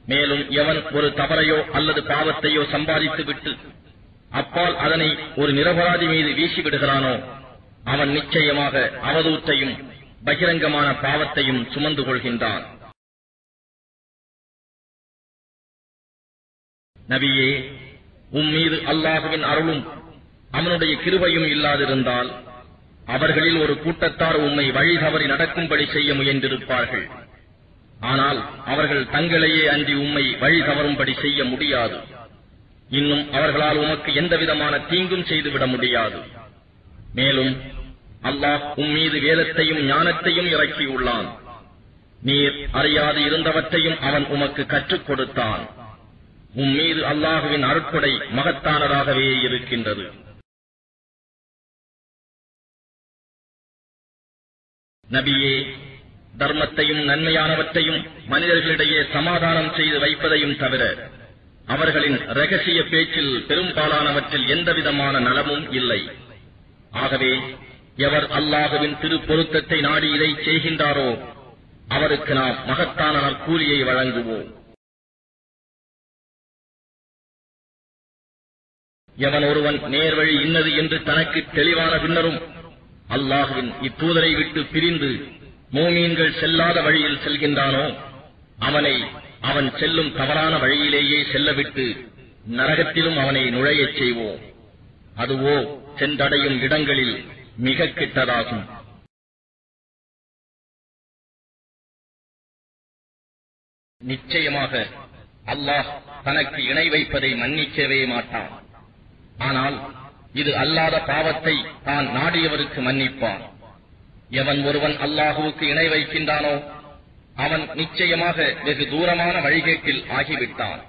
மேலும் எவன் ஒரு தவறையோ அல்லது பாவத்தையோ சம்பாதித்துவிட்டு அப்பால் அதனை ஒரு நிரபராதி மீது வீசிவிடுகிறானோ அவன் நிச்சயமாக அவதூற்றையும் பகிரங்கமான பாவத்தையும் சுமந்து கொள்கின்றான். நபியே, மீது அல்லாஹுவின் அருளும் அவனுடைய கிருபையும் இல்லாதிருந்தால் அவர்களில் ஒரு கூட்டத்தார் உம்மை வழி தவறி நடக்கும்படி செய்ய முயன்றிருப்பார்கள். ஆனால் அவர்கள் தங்களையே அன்றி உம்மை வழி தவறும்படி செய்ய முடியாது. இன்னும் அவர்களால் உமக்கு எந்தவிதமான தீங்கும் செய்துவிட முடியாது. மேலும் அல்லாஹ் உம்மீது வேதத்தையும் ஞானத்தையும் இறக்கியுள்ளான். நீர் அறியாது இருந்தவற்றையும் அவன் உமக்கு கற்றுக் கொடுத்தான். உம்மீது அல்லாஹுவின் அருட்கொடை மகத்தானதாகவே இருக்கின்றது. நபியே, தர்மத்தையும் நன்மையானவற்றையும் மனிதர்களிடையே சமாதானம் செய்து வைப்பதையும் தவிர அவர்களின் இரகசிய பேச்சில் பெரும்பாலானவற்றில் எந்தவிதமான நலமும் இல்லை. ஆகவே எவர் அல்லாஹுவின் திருப்பொருத்தத்தை நாடி இதை செய்கின்றாரோ அவருக்கு நாம் மகத்தான நற்கூலியை வழங்குவோம். எவன் ஒருவன் நேர்வழி இன்னது என்று தனக்கு தெளிவான பின்னரும் அல்லாஹுவின் இத்தூதரை விட்டு பிரிந்து மூமீன்கள் செல்லாத வழியில் செல்கின்றானோ அவனை அவன் செல்லும் தவறான வழியிலேயே செல்லவிட்டு நரகத்திலும் அவனை நுழையச் செய்வோம். அதுவோ சென்றடையும் இடங்களில் மிக கிட்டதாகும். நிச்சயமாக அல்லாஹ் தனக்கு இணை வைப்பதை மன்னிக்கவே மாட்டான். ஆனால் இது அல்லாத பாவத்தை தான் நாடியவருக்கு மன்னிப்பான். எவன் ஒருவன் அல்லாஹுவுக்கு இணை வைக்கின்றானோ அவன் நிச்சயமாக வெகு தூரமான வழிகேட்டில் ஆகிவிட்டான்.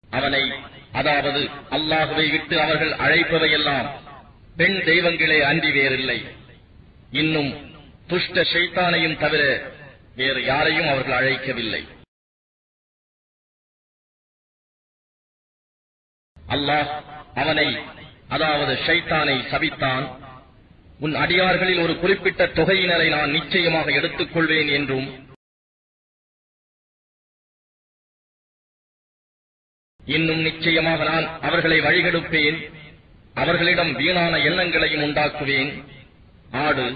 அவனை, அதாவது அல்லாஹுவை விட்டு அவர்கள் அழைப்பவையெல்லாம் பெண் தெய்வங்களே அன்றி வேறில்லை. இன்னும் துஷ்ட ஷைத்தானையும் தவிர வேறு யாரையும் அவர்கள் அழைக்கவில்லை. அல்லாஹ் அவனை, அதாவது ஷைத்தானை சபித்தான். உன் அடியார்களில் ஒரு குறிப்பிட்ட தொகையினரை நான் நிச்சயமாக எடுத்துக் கொள்வேன் என்றும் இன்னும் நிச்சயமாக நான் அவர்களை வழிகெடுப்பேன், அவர்களிடம் வீணான எண்ணங்களையும் உண்டாக்குவேன். ஆடு,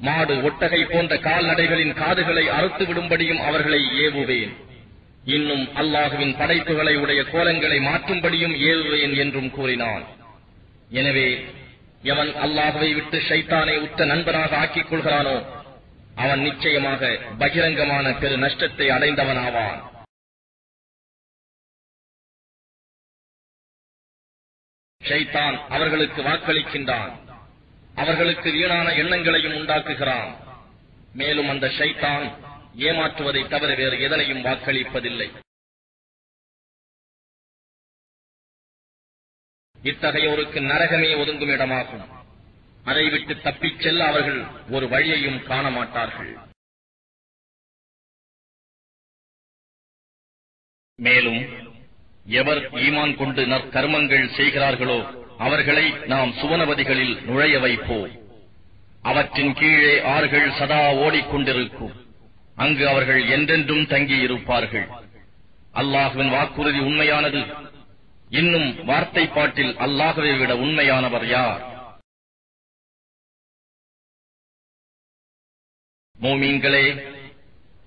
மாடு, ஒட்டகை போன்ற கால்நடைகளின் காதுகளை அறுத்து விடும்படியும் அவர்களை ஏவுவேன். இன்னும் அல்லாஹுவின் படைப்புகளை உடைய கோலங்களை மாற்றும்படியும் ஏவுவேன் என்றும் கூறினான். எனவே எவன் அல்லாஹுவை விட்டு ஷைத்தானை உற்ற நண்பனாக ஆக்கிக் கொள்கிறானோ அவன் நிச்சயமாக பகிரங்கமான பெரு நஷ்டத்தை அடைந்தவனாவான். ஷைத்தான் அவர்களுக்கு வாக்களிக்கின்றான், அவர்களுக்கு வீணான எண்ணங்களையும் உண்டாக்குகிறான். மேலும் அந்த ஷைத்தான் ஏமாற்றுவதை தவிர வேறு எதனையும் வாக்களிப்பதில்லை. இத்தகையோருக்கு நரகமே ஒதுங்கும் இடமாகும். அதை விட்டு தப்பிச் செல்ல அவர்கள் ஒரு வழியையும் காண மாட்டார்கள். மேலும் எவர் ஈமான் கொண்டு நற்கர்மங்கள் செய்கிறார்களோ அவர்களை நாம் சுவனபதிகளில் நுழைய வைப்போம். அவற்றின் கீழே ஆறுகள் சதா ஓடிக்கொண்டிருக்கும். அங்கு அவர்கள் என்றென்றும் தங்கியிருப்பார்கள். அல்லாஹுவின் வாக்குறுதி உண்மையானது. இன்னும் வார்த்தை பாட்டில் அல்லாஹுவை விட உண்மையானவர் யார்? மோமீன்களே,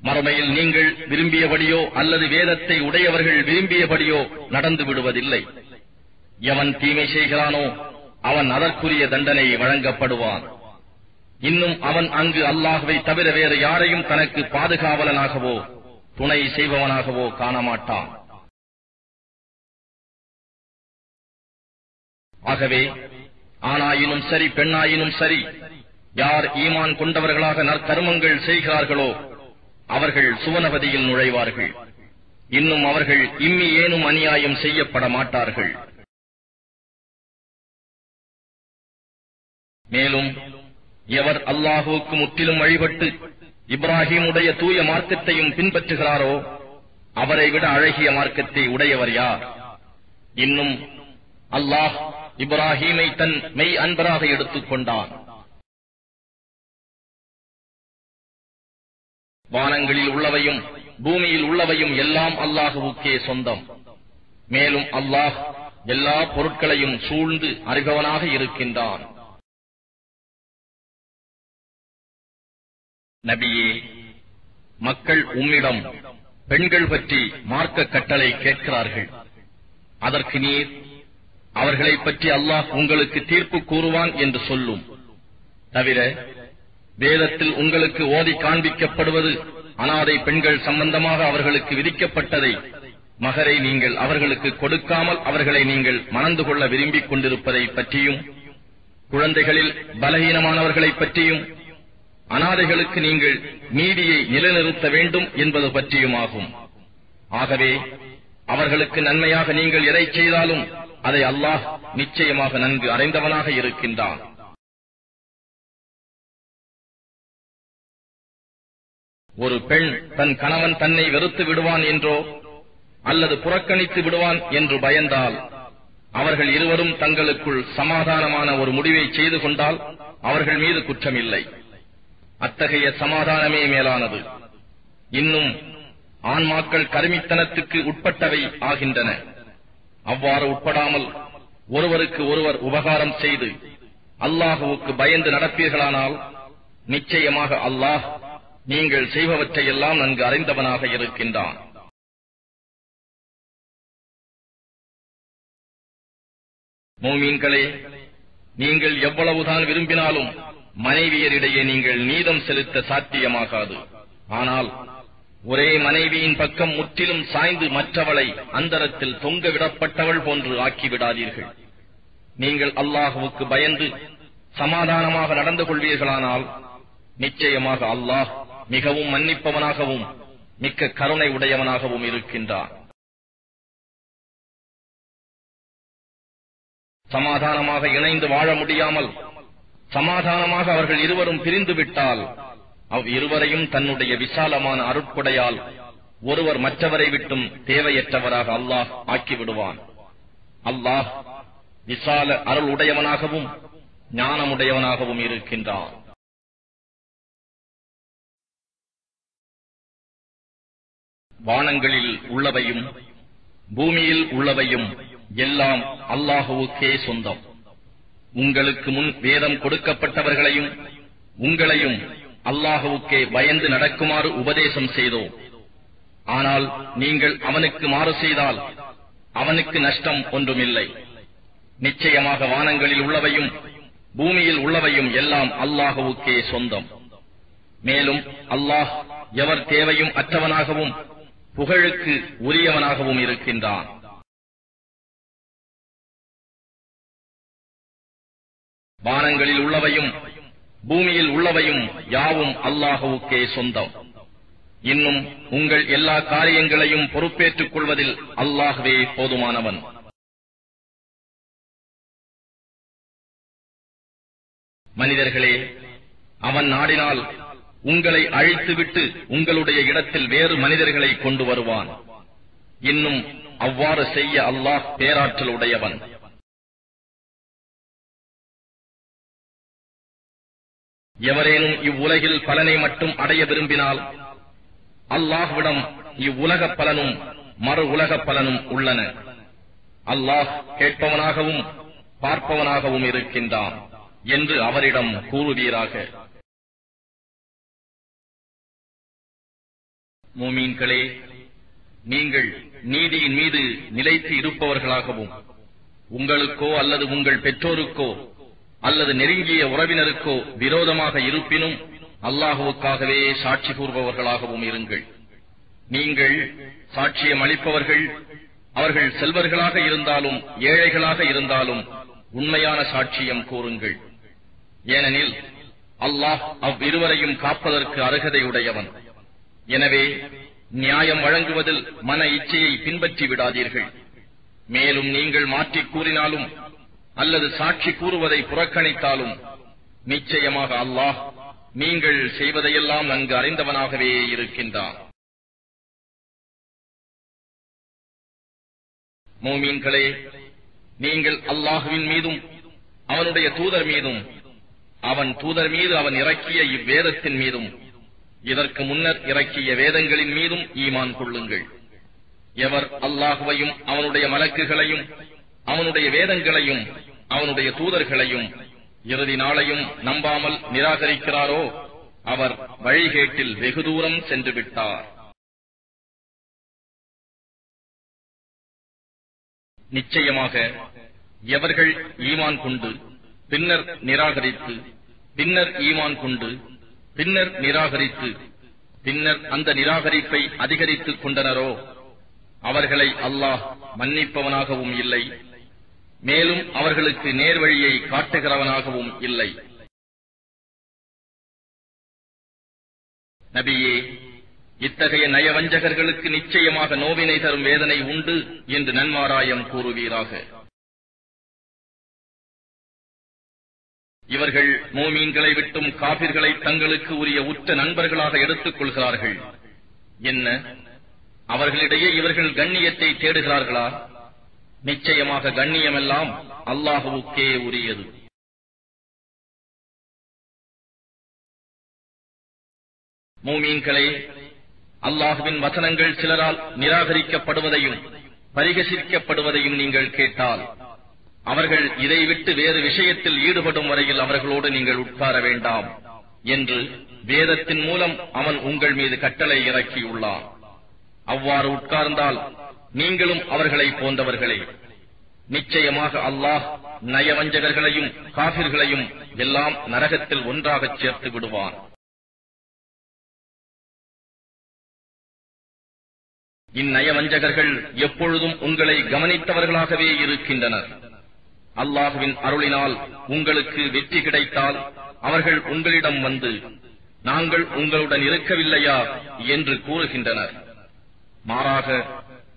மறுமையில் நீங்கள் விரும்பியபடியோ அல்லது வேதத்தை உடையவர்கள் விரும்பியபடியோ நடந்து விடுவதில்லை. எவன் தீமை செய்கிறானோ அவன் அதற்குரிய தண்டனை வழங்கப்படுவான். இன்னும் அவன் அங்கு அல்லாஹ்வை தவிர வேறு யாரையும் தனக்கு பாதுகாவலனாகவோ துணை செய்பவனாகவோ காணமாட்டான். ஆகவே ஆணாயினும் சரி பெண்ணாயினும் சரி, யார் ஈமான் கொண்டவர்களாக நற்கர்மங்கள் செய்கிறார்களோ அவர்கள் சுவனபதியில் நுழைவார்கள். இன்னும் அவர்கள் இம்மி ஏனும் அநியாயம் செய்யப்பட மாட்டார்கள். மேலும் எவர் அல்லாஹுவுக்கு முற்றிலும் வழிபட்டு இப்ராஹீமுடைய தூய மார்க்கத்தையும் பின்பற்றுகிறாரோ அவரை விட அழகிய மார்க்கத்தை உடையவர் யார்? இன்னும் அல்லாஹ் இப்ராஹீமை தன் மெய் அன்பராக எடுத்துக் கொண்டான். வானங்களில் உள்ளவையும் பூமியில் உள்ளவையும் எல்லாம் அல்லாஹுவுக்கே சொந்தம். மேலும் அல்லாஹ் எல்லா பொருட்களையும் சூழ்ந்து அறிபவனாக இருக்கின்றான். நபியே, மக்கள் உம்மிடம் பெண்கள் பற்றி மார்க்க கட்டளை கேட்கிறார்கள். அதற்கு நீர் அவர்களைப் பற்றி அல்லாஹ் உங்களுக்கு தீர்ப்பு கூறுவான் என்று சொல்லும். தவிர வேதத்தில் உங்களுக்கு ஓதி காண்பிக்கப்படுவது அனாதை பெண்கள் சம்பந்தமாக அவர்களுக்கு விதிக்கப்பட்டதை, மகரை நீங்கள் அவர்களுக்கு கொடுக்காமல் அவர்களை நீங்கள் மணந்து கொள்ள விரும்பிக் கொண்டிருப்பதை பற்றியும், குழந்தைகளில் பலகீனமானவர்களைப் பற்றியும், அனாதைகளுக்கு நீங்கள் நீதியை நிலைநிறுத்த வேண்டும் என்பது பற்றியுமாகும். ஆகவே அவர்களுக்கு நன்மையாக நீங்கள் எதை செய்தாலும் அதை அல்லாஹ் நிச்சயமாக நன்கு அறிந்தவனாக இருக்கின்றான். ஒரு பெண் தன் கணவன் தன்னை வெறுத்து விடுவான் என்றோ அல்லது புறக்கணித்து விடுவான் என்று பயந்தால் அவர்கள் இருவரும் தங்களுக்குள் சமாதானமான ஒரு முடிவை செய்து கொண்டால் அவர்கள் மீது குற்றமில்லை. அத்தகைய சமாதானமே மேலானது. இன்னும் ஆன்மாக்கள் கருமித்தனத்துக்கு உட்பட்டவை ஆகின்றன. அவ்வாறு உட்படாமல் ஒருவருக்கு ஒருவர் உபகாரம் செய்து அல்லாஹுவுக்கு பயந்து நடப்பீர்களானால் நிச்சயமாக அல்லாஹ் நீங்கள் செய்பவற்றையெல்லாம் நன்கு அறிந்தவனாக இருக்கின்றான். மூமீன்களே, நீங்கள் எவ்வளவுதான் விரும்பினாலும் மனைவியரிடையே நீங்கள் நீதம் செலுத்த சாத்தியமாகாது. ஆனால் ஒரே மனைவியின் பக்கம் முற்றிலும் சாய்ந்து மற்றவளை அந்தரத்தில் தொங்க விடப்பட்டவள் போன்று ஆக்கிவிடாதீர்கள். நீங்கள் அல்லாஹுவுக்கு பயந்து சமாதானமாக நடந்து கொள்வீர்களானால் நிச்சயமாக அல்லாஹ் மிகவும் மன்னிப்பவனாகவும் மிக்க கருணை உடையவனாகவும் இருக்கின்றான். சமாதானமாக இணைந்து வாழ முடியாமல் சமாதானமாக அவர்கள் இருவரும் பிரிந்துவிட்டால் இருவரையும் தன்னுடைய விசாலமான அருட்கொடையால் ஒருவர் மற்றவரை விட்டும் தேவையற்றவராக அல்லாஹ் ஆக்கிவிடுவான். அல்லாஹ் விசால அருள் உடையவனாகவும் ஞானமுடையவனாகவும் இருக்கின்றான். வானங்களில் உள்ளவையும் பூமியில் உள்ளவையும் எல்லாம் அல்லாஹுவுக்கே சொந்தம். உங்களுக்கு முன் வேதம் கொடுக்கப்பட்டவர்களையும் உங்களையும் அல்லாஹுவுக்கே பயந்து நடக்குமாறு உபதேசம் செய்தோம். ஆனால் நீங்கள் அவனுக்கு மாறு செய்தால் அவனுக்கு நஷ்டம் ஒன்றுமில்லை. நிச்சயமாக வானங்களில் உள்ளவையும் பூமியில் உள்ளவையும் எல்லாம் அல்லாஹுவுக்கே சொந்தம். மேலும் அல்லாஹ் எவர் தேவையும் அற்றவனாகவும் புகழுக்கு உரியவனாகவும் இருக்கின்றான். வானங்களில் உள்ளவையும் பூமியில் உள்ளவையும் யாவும் அல்லாஹுவுக்கே சொந்தம். இன்னும் உங்கள் எல்லா காரியங்களையும் பொறுப்பேற்றுக் கொள்வதில் அல்லாஹ்வே போதுமானவன். மனிதர்களே, அவன் நாடினால் உங்களை அழித்துவிட்டு உங்களுடைய இடத்தில் வேறு மனிதர்களை கொண்டு வருவான். இன்னும் அவ்வாறு செய்ய அல்லாஹ் பேராற்றல் உடையவன். எவரேனும் இவ்வுலகில் பலனை மட்டும் அடைய விரும்பினால் அல்லாஹ்விடம் இவ்வுலக பலனும் மறு உலக பலனும் உள்ளன. அல்லாஹ் கேட்பவனாகவும் பார்ப்பவனாகவும் இருக்கின்றான் என்று அவரிடம் கூறுவீராக. மூமீன்களே, நீங்கள் நீதியின் மீது நிலைத்து இருப்பவர்களாகவும் உங்களுக்கோ அல்லது உங்கள் பெற்றோருக்கோ அல்லது நெருங்கிய உறவினருக்கோ விரோதமாக இருப்பினும் அல்லாஹுவுக்காகவே சாட்சி கூறுபவர்களாகவும் இருங்கள். நீங்கள் சாட்சியம் அளிப்பவர்கள் அவர்கள் செல்வர்களாக இருந்தாலும் ஏழைகளாக இருந்தாலும் உண்மையான சாட்சியம் கூறுங்கள். ஏனெனில் அல்லாஹ் அவ்விருவரையும் காப்பதற்கு அருகதையுடையவன். எனவே நியாயம் வழங்குவதில் மன இச்சையை பின்பற்றி விடாதீர்கள். மேலும் நீங்கள் மாற்றிக் கூறினாலும் அல்லது சாட்சி கூறுவதை புறக்கணித்தாலும் நிச்சயமாக அல்லாஹ் நீங்கள் செய்வதையெல்லாம் நன்கு அறிந்தவனாகவே இருக்கின்றான். மூமீன்களே, நீங்கள் அல்லாஹுவின் மீதும் அவனுடைய தூதர் மீதும் அவன் தூதர் மீது அவன் இறக்கிய இவ்வேதத்தின் மீதும் இதற்கு முன்னர் இறக்கிய வேதங்களின் மீதும் ஈமான் கொள்ளுங்கள். எவர் அல்லாஹுவையும் அவனுடைய மலக்குகளையும் அவனுடைய வேதங்களையும் அவனுடைய தூதர்களையும் இறுதி நாளையும் நம்பாமல் நிராகரிக்கிறாரோ அவர் வழிகேட்டில் வெகு தூரம் சென்று விட்டார். நிச்சயமாக எவர்கள் ஈமான் கொண்டு பின்னர் நிராகரித்து பின்னர் ஈமான் கொண்டு பின்னர் நிராகரித்து பின்னர் அந்த நிராகரிப்பை அதிகரித்துக் கொண்டனரோ அவர்களை அல்லாஹ் மன்னிப்பவனாகவும் இல்லை, மேலும் அவர்களுக்கு நேர்வழியை காட்டுகிறவனாகவும் இல்லை. நபியே, இத்தகைய நயவஞ்சகர்களுக்கு நிச்சயமாக நோவினை தரும் வேதனை உண்டு என்று நன்மாராயம் கூறுவீராக. இவர்கள் மோமீன்களை விட்டும் காபிர்களை தங்களுக்கு உரிய உற்ற நண்பர்களாக எடுத்துக் கொள்கிறார்கள். என்ன, அவர்களிடையே இவர்கள் கண்ணியத்தை தேடுகிறார்களா? நிச்சயமாக கண்ணியமெல்லாம் அல்லாஹுவுக்கே உரியது. மோமீன்களே, அல்லாஹுவின் வசனங்கள் சிலரால் நிராகரிக்கப்படுவதையும் பரிகசிக்கப்படுவதையும் நீங்கள் கேட்டால் அவர்கள் இதை விட்டு வேறு விஷயத்தில் ஈடுபடும் வரையில் அவர்களோடு நீங்கள் உட்கார வேண்டாம் என்று வேதத்தின் மூலம் அவன் உங்கள் மீது கட்டளை இறக்கியுள்ளான். அவ்வாறு உட்கார்ந்தால் நீங்களும் அவர்களை போன்றவர்களே. நிச்சயமாக அல்லாஹ் நயவஞ்சகர்களையும் காபிர்களையும் எல்லாம் நரகத்தில் ஒன்றாகச் சேர்த்து விடுவான். இந்நயவஞ்சகர்கள் எப்பொழுதும் உங்களை கவனித்தவர்களாகவே இருக்கின்றனர். அல்லாஹுவின் அருளினால் உங்களுக்கு வெற்றி கிடைத்தால் அவர்கள் உங்களிடம் வந்து நாங்கள் உங்களுடன் இருக்கவில்லையா என்று கூறுகின்றனர். மாறாக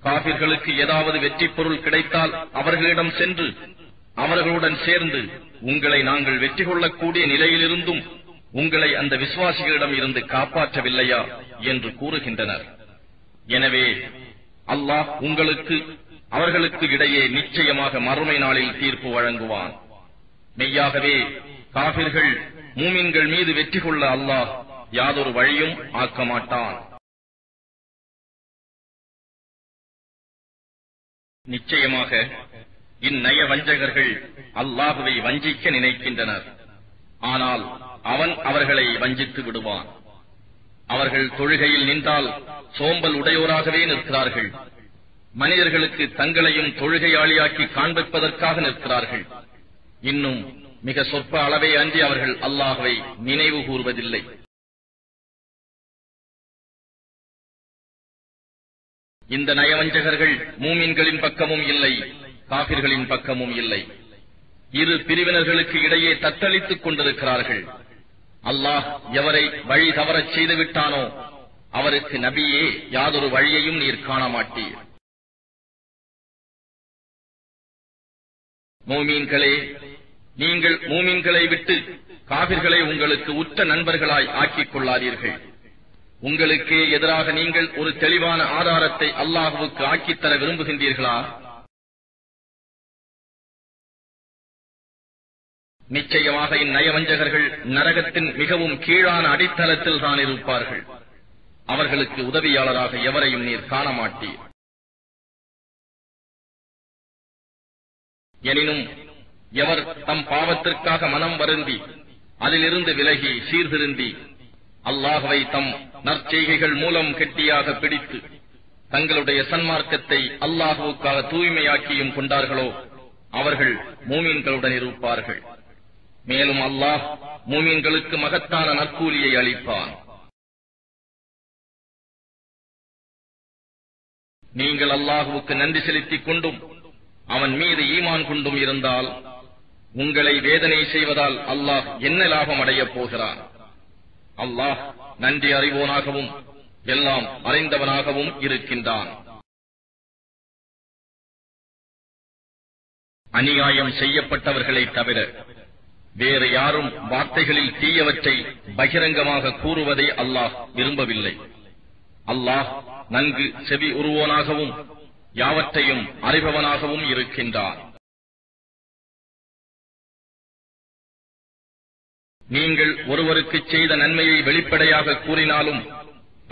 காபிர்களுக்கு ஏதாவது வெற்றி பொருள் கிடைத்தால் அவர்களிடம் சென்று அவர்களுடன் சேர்ந்து உங்களை நாங்கள் வெற்றி கொள்ளக்கூடிய நிலையிலிருந்தும் உங்களை அந்த விசுவாசிகளிடம் இருந்து காப்பாற்றவில்லையா என்று கூறுகின்றனர். எனவே அல்லாஹ் உங்களுக்கு அவர்களுக்கு இடையே நிச்சயமாக மறுமை நாளில் தீர்ப்பு வழங்குவான். மெய்யாகவே காபிர்கள் மூமின்கள் மீது வெற்றி கொள்ள அல்லாஹ் யாதொரு வழியும் ஆக்க மாட்டான். நிச்சயமாக இந்நய வஞ்சகர்கள் அல்லாஹுவை வஞ்சிக்க நினைக்கின்றனர். ஆனால் அவன் அவர்களை வஞ்சித்து விடுவான். அவர்கள் தொழுகையில் நின்றால் சோம்பல் உடையோராகவே நிற்கிறார்கள். மனிதர்களுக்கு தங்களையும் தொழுகையாளியாக்கி காண்பிப்பதற்காக நிற்கிறார்கள். இன்னும் மிக சொற்ப அளவே அன்றி அவர்கள் அல்லாஹுவை நினைவு கூர்வதில்லை. இந்த நயவஞ்சகர்கள் மூமின்களின் பக்கமும் இல்லை, காபிர்களின் பக்கமும் இல்லை. இரு பிரிவினர்களுக்கு இடையே தத்தளித்துக் கொண்டிருக்கிறார்கள். அல்லாஹ் எவரை வழி தவறச் செய்துவிட்டானோ அவருக்கு நபியே யாதொரு வழியையும் நீர் காண மாட்டீர். மூமீன்களே, நீங்கள் மூமீன்களை விட்டு காபிர்களை உங்களுக்கு உற்ற நண்பர்களாய் ஆக்கிக் கொள்ளாதீர்கள். உங்களுக்கே எதிராக நீங்கள் ஒரு தெளிவான ஆதாரத்தை அல்லாஹுவுக்கு ஆக்கித்தர விரும்புகின்றீர்களா? நிச்சயமாக இந்நயவஞ்சகர்கள் நரகத்தின் மிகவும் கீழான அடித்தளத்தில் தான் இருப்பார்கள். அவர்களுக்கு உதவியாளராக எவரையும் நீர் காண மாட்டீர். எனினும் எவர் தம் பாவத்திற்காக மனம் வருந்தி அதிலிருந்து விலகி சீர்திருந்தி அல்லாஹுவை தம் நற்செய்கைகள் மூலம் கெட்டியாக பிடித்து தங்களுடைய சன்மார்க்கத்தை அல்லாஹுவுக்காக தூய்மையாக்கியும் கொண்டார்களோ அவர்கள் மூமின்களுடன் இருப்பார்கள். மேலும் அல்லாஹ் மூமின்களுக்கு மகத்தான நற்கூலியை அளிப்பான். நீங்கள் அல்லாஹுவுக்கு நன்றி செலுத்திக் கொண்டும் அவன் மீது ஈமான் கொண்டும் இருந்தால் உங்களை வேதனை செய்வதால் அல்லாஹ் என்ன லாபம் அடையப் போகிறான்? அல்லாஹ் நன்றி அறிவோனாகவும் எல்லாம் அறிந்தவனாகவும் இருக்கின்றான். அநியாயம் செய்யப்பட்டவர்களை தவிர வேறு யாரும் வார்த்தைகளில் தீயவற்றை பகிரங்கமாக கூறுவதை அல்லாஹ் விரும்பவில்லை. அல்லாஹ் நன்கு செவி உருவோனாகவும் யாவற்றையும் அறிபவனாகவும் இருக்கின்றான். நீங்கள் ஒருவருக்கு செய்த நன்மையை வெளிப்படையாக கூறினாலும்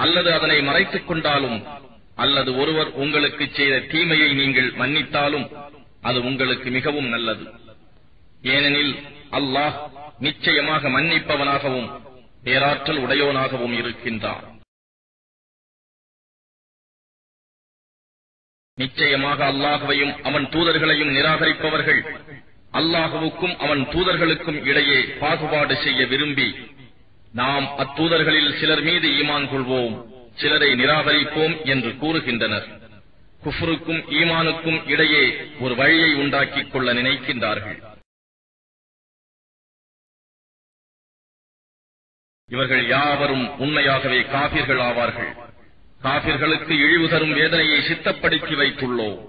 அல்லது அதனை மறைத்துக் கொண்டாலும் அல்லது ஒருவர் உங்களுக்கு செய்த தீமையை நீங்கள் மன்னித்தாலும் அது உங்களுக்கு மிகவும் நல்லது. ஏனெனில் அல்லாஹ் நிச்சயமாக மன்னிப்பவனாகவும் பேராற்றல் உடையோனாகவும் இருக்கின்றான். நிச்சயமாக அல்லாஹுவையும் அவன் தூதர்களையும் நிராகரிப்பவர்கள் அல்லாஹுவுக்கும் அவன் தூதர்களுக்கும் இடையே பாகுபாடு செய்ய விரும்பி நாம் அத்தூதர்களில் சிலர் மீது ஈமான் கொள்வோம், சிலரை நிராகரிப்போம் என்று கூறுகின்றனர். குஃப்ருக்கும் ஈமானுக்கும் இடையே ஒரு வழியை உண்டாக்கிக் கொள்ள நினைக்கின்றார்கள். இவர்கள் யாவரும் உண்மையாகவே காபிர்கள் ஆவார்கள். காபிர்களுக்கு இழிவு தரும் வேதனையை சித்தப்படுத்தி வைத்துள்ளோம்.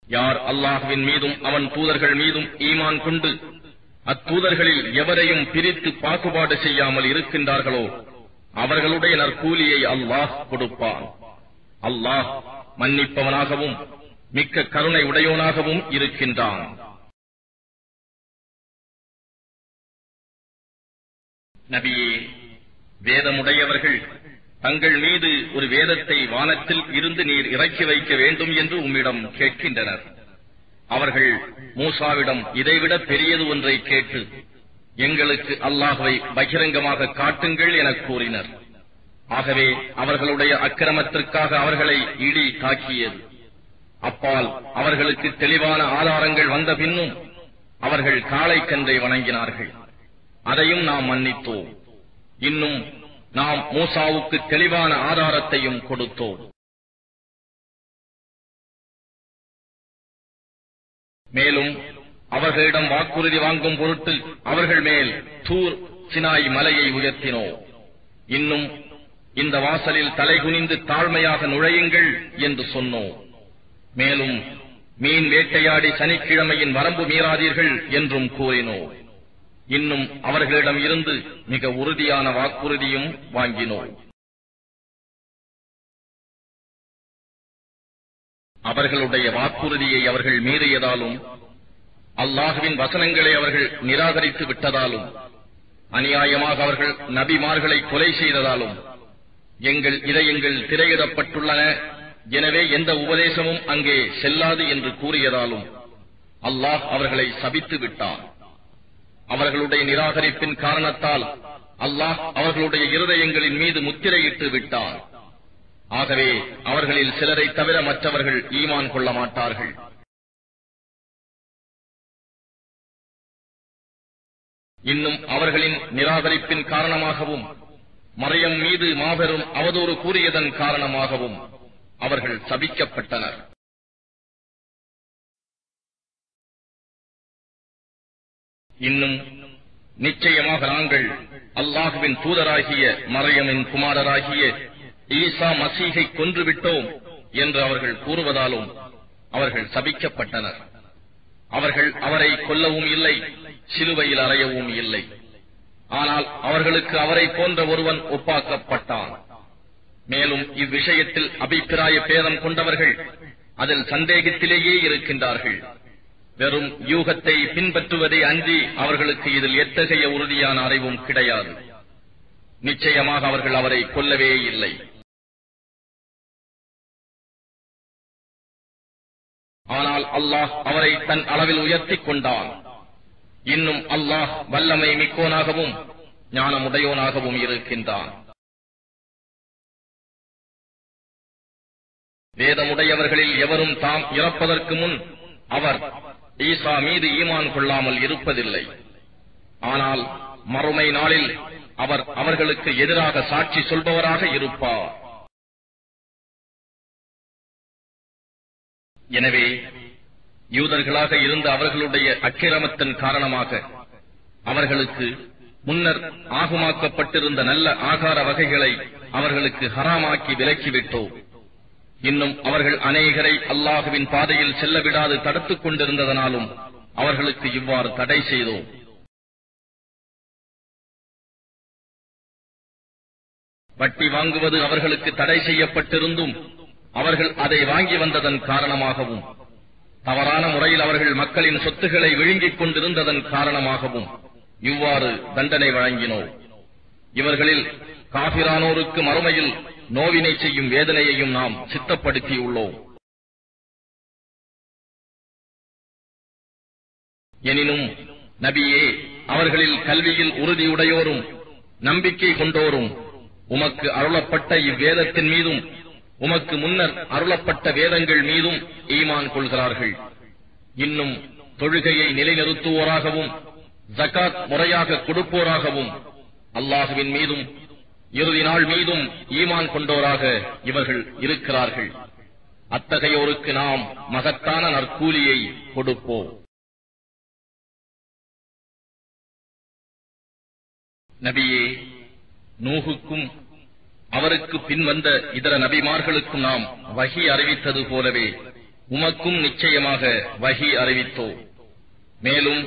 யார் அல்லாஹ்வின் மீதும் அவன் தூதர்கள் மீதும் ஈமான் கொண்டு அத்தூதர்களில் எவரையும் பிரித்து பாகுபாடு செய்யாமல் இருக்கின்றார்களோ அவர்களுடைய நற்கூலியை அல்லாஹ் கொடுப்பான். அல்லாஹ் மன்னிப்பவனாகவும் மிக்க கருணை உடையோனாகவும் இருக்கின்றான். நபியே, வேதமுடையவர்கள் தங்கள் மீது ஒரு வேதத்தை வானத்தில் இருந்து நீர் இறக்கி வைக்க வேண்டும் என்று உம்மிடம் கேட்கின்றனர். அவர்கள் மூசாவிடம் இதைவிட பெரியது ஒன்றை கேட்டு எங்களுக்கு அல்லாஹ்வை பகிரங்கமாக காட்டுங்கள் என கூறினர். ஆகவே அவர்களுடைய அக்கிரமத்திற்காக அவர்களை இடி தாக்கியது. அப்பால் அவர்களுக்கு தெளிவான ஆதாரங்கள் வந்த பின்னும் அவர்கள் காளைக்கன்றை வணங்கினார்கள். அதையும் நாம் மன்னித்தோம். இன்னும் நாம் மூசாவுக்கு தெளிவான ஆதாரத்தையும் கொடுத்தோம். மேலும் அவர்களிடம் வாக்குறுதி வாங்கும் பொருட்டு அவர்கள் மேல் தூர் சினாய் மலையை உயர்த்தினோம். இன்னும் இந்த வாசலில் தலைகுனிந்து தாழ்மையாக நுழையுங்கள் என்று சொன்னோம். மேலும் மீன் வேட்டையாடி சனிக்கிழமையின் வரம்பு மீறாதீர்கள் என்றும் கூறினோம். இன்னும் அவர்களிடம் இருந்து மிக உறுதியான வாக்குறுதியும் வாங்கினோம். அவர்களுடைய வாக்குறுதியை அவர்கள் மீறியதாலும் அல்லாஹ்வின் வசனங்களை அவர்கள் நிராகரித்து விட்டதாலும் அநியாயமாக அவர்கள் நபிமார்களை கொலை செய்ததாலும் எங்கள் இதயங்கள் திரையிடப்பட்டுள்ளன, எனவே எந்த உபதேசமும் அங்கே செல்லாது என்று கூறியதாலும் அல்லாஹ் அவர்களை சபித்து விட்டான். அவர்களுடைய நிராகரிப்பின் காரணத்தால் அல்லாஹ் அவர்களுடைய இருதயங்களின் மீது முத்திரையிட்டு விட்டான். ஆகவே அவர்களில் சிலரை தவிர மற்றவர்கள் ஈமான் கொள்ள மாட்டார்கள். இன்னும் அவர்களின் நிராகரிப்பின் காரணமாகவும் மரியம் மீது மாபெரும் அவதூறு கூறியதன் காரணமாகவும் அவர்கள் சபிக்கப்பட்டனர். இன்னும் நிச்சயமாக நாங்கள் அல்லாஹுவின் தூதராகிய மரியமின் குமாரராகிய ஈசா மசீகை கொன்றுவிட்டோம் என்று அவர்கள் கூறுவதாலும் அவர்கள் சபிக்கப்பட்டனர். அவர்கள் அவரை கொல்லவும் இல்லை, சிலுவையில் அறையவும் இல்லை. ஆனால் அவர்களுக்கு அவரை போன்ற ஒருவன் ஒப்பாக்கப்பட்டான். மேலும் இவ்விஷயத்தில் அபிப்பிராய பேதம் கொண்டவர்கள் அதில் சந்தேகத்திலேயே இருக்கின்றார்கள். வெறும் யூகத்தை பின்பற்றுவதை அன்றி அவர்களுக்கு இதில் எத்தகைய உறுதியான அறிவும் கிடையாது. நிச்சயமாக அவர்கள் அவரை கொல்லவே இல்லை. ஆனால் அல்லாஹ் அவரை தன் அளவில் உயர்த்திக் கொண்டான். இன்னும் அல்லாஹ் வல்லமை மிக்கோனாகவும் ஞானமுடையோனாகவும் இருக்கின்றான். வேதமுடையவர்களில் எவரும் தாம் இறப்பதற்கு முன் அவர் ஈசா மீது ஈமான் கொள்ளாமல் இருப்பதில்லை. ஆனால் மறுமை நாளில் அவர் அவர்களுக்கு எதிராக சாட்சி சொல்பவராக இருப்பார். எனவே யூதர்களாக இருந்த அவர்களுடைய அக்கிரமத்தின் காரணமாக அவர்களுக்கு முன்னர் ஆகுமாக்கப்பட்டிருந்த நல்ல ஆகார வகைகளை அவர்களுக்கு ஹராமாக்கி விலக்கிவிட்டோம். இன்னும் அவர்கள் அநேகரை அல்லாஹுவின் பாதையில் செல்ல விடாது தடுத்துக் கொண்டிருந்ததனாலும் அவர்களுக்கு இவ்வாறு தடை செய்தோம். வட்டி வாங்குவது அவர்களுக்கு தடை செய்யப்பட்டிருந்தும் அவர்கள் அதை வாங்கி வந்ததன் காரணமாகவும், தவறான முறையில் அவர்கள் மக்களின் சொத்துக்களை விழுங்கிக் கொண்டிருந்ததன் காரணமாகவும் இவ்வாறு தண்டனை வழங்கினோம். இவர்களில் காபிரானோருக்கு மறுமையில் நோவினை செய்யும் வேதனையையும் நாம் சித்தப்படுத்தியுள்ளோம். எனினும் நபியே, அவர்களில் கல்வியில் உறுதியுடையோரும் நம்பிக்கை கொண்டோரும் உமக்கு அருளப்பட்ட இவ்வேதத்தின் மீதும் உமக்கு முன்னர் அருளப்பட்ட வேதங்கள் மீதும் ஈமான் கொள்கிறார்கள். இன்னும் தொழுகையை நிலைநிறுத்துவோராகவும் ஜகாத் முறையாக கொடுப்போராகவும் அல்லாஹுவின் மீதும் இறுதி நாள் மீதும் ஈமான் கொண்டோராக இவர்கள் இருக்கிறார்கள். அத்தகையோருக்கு நாம் மகத்தான நற்கூலியை கொடுப்போம். நபியே, நூஹுக்கும் அவருக்கு பின் வந்த இதர நபிமார்களுக்கும் நாம் வஹி அறிவித்தது போலவே உமக்கும் நிச்சயமாக வஹி அறிவித்தோம். மேலும்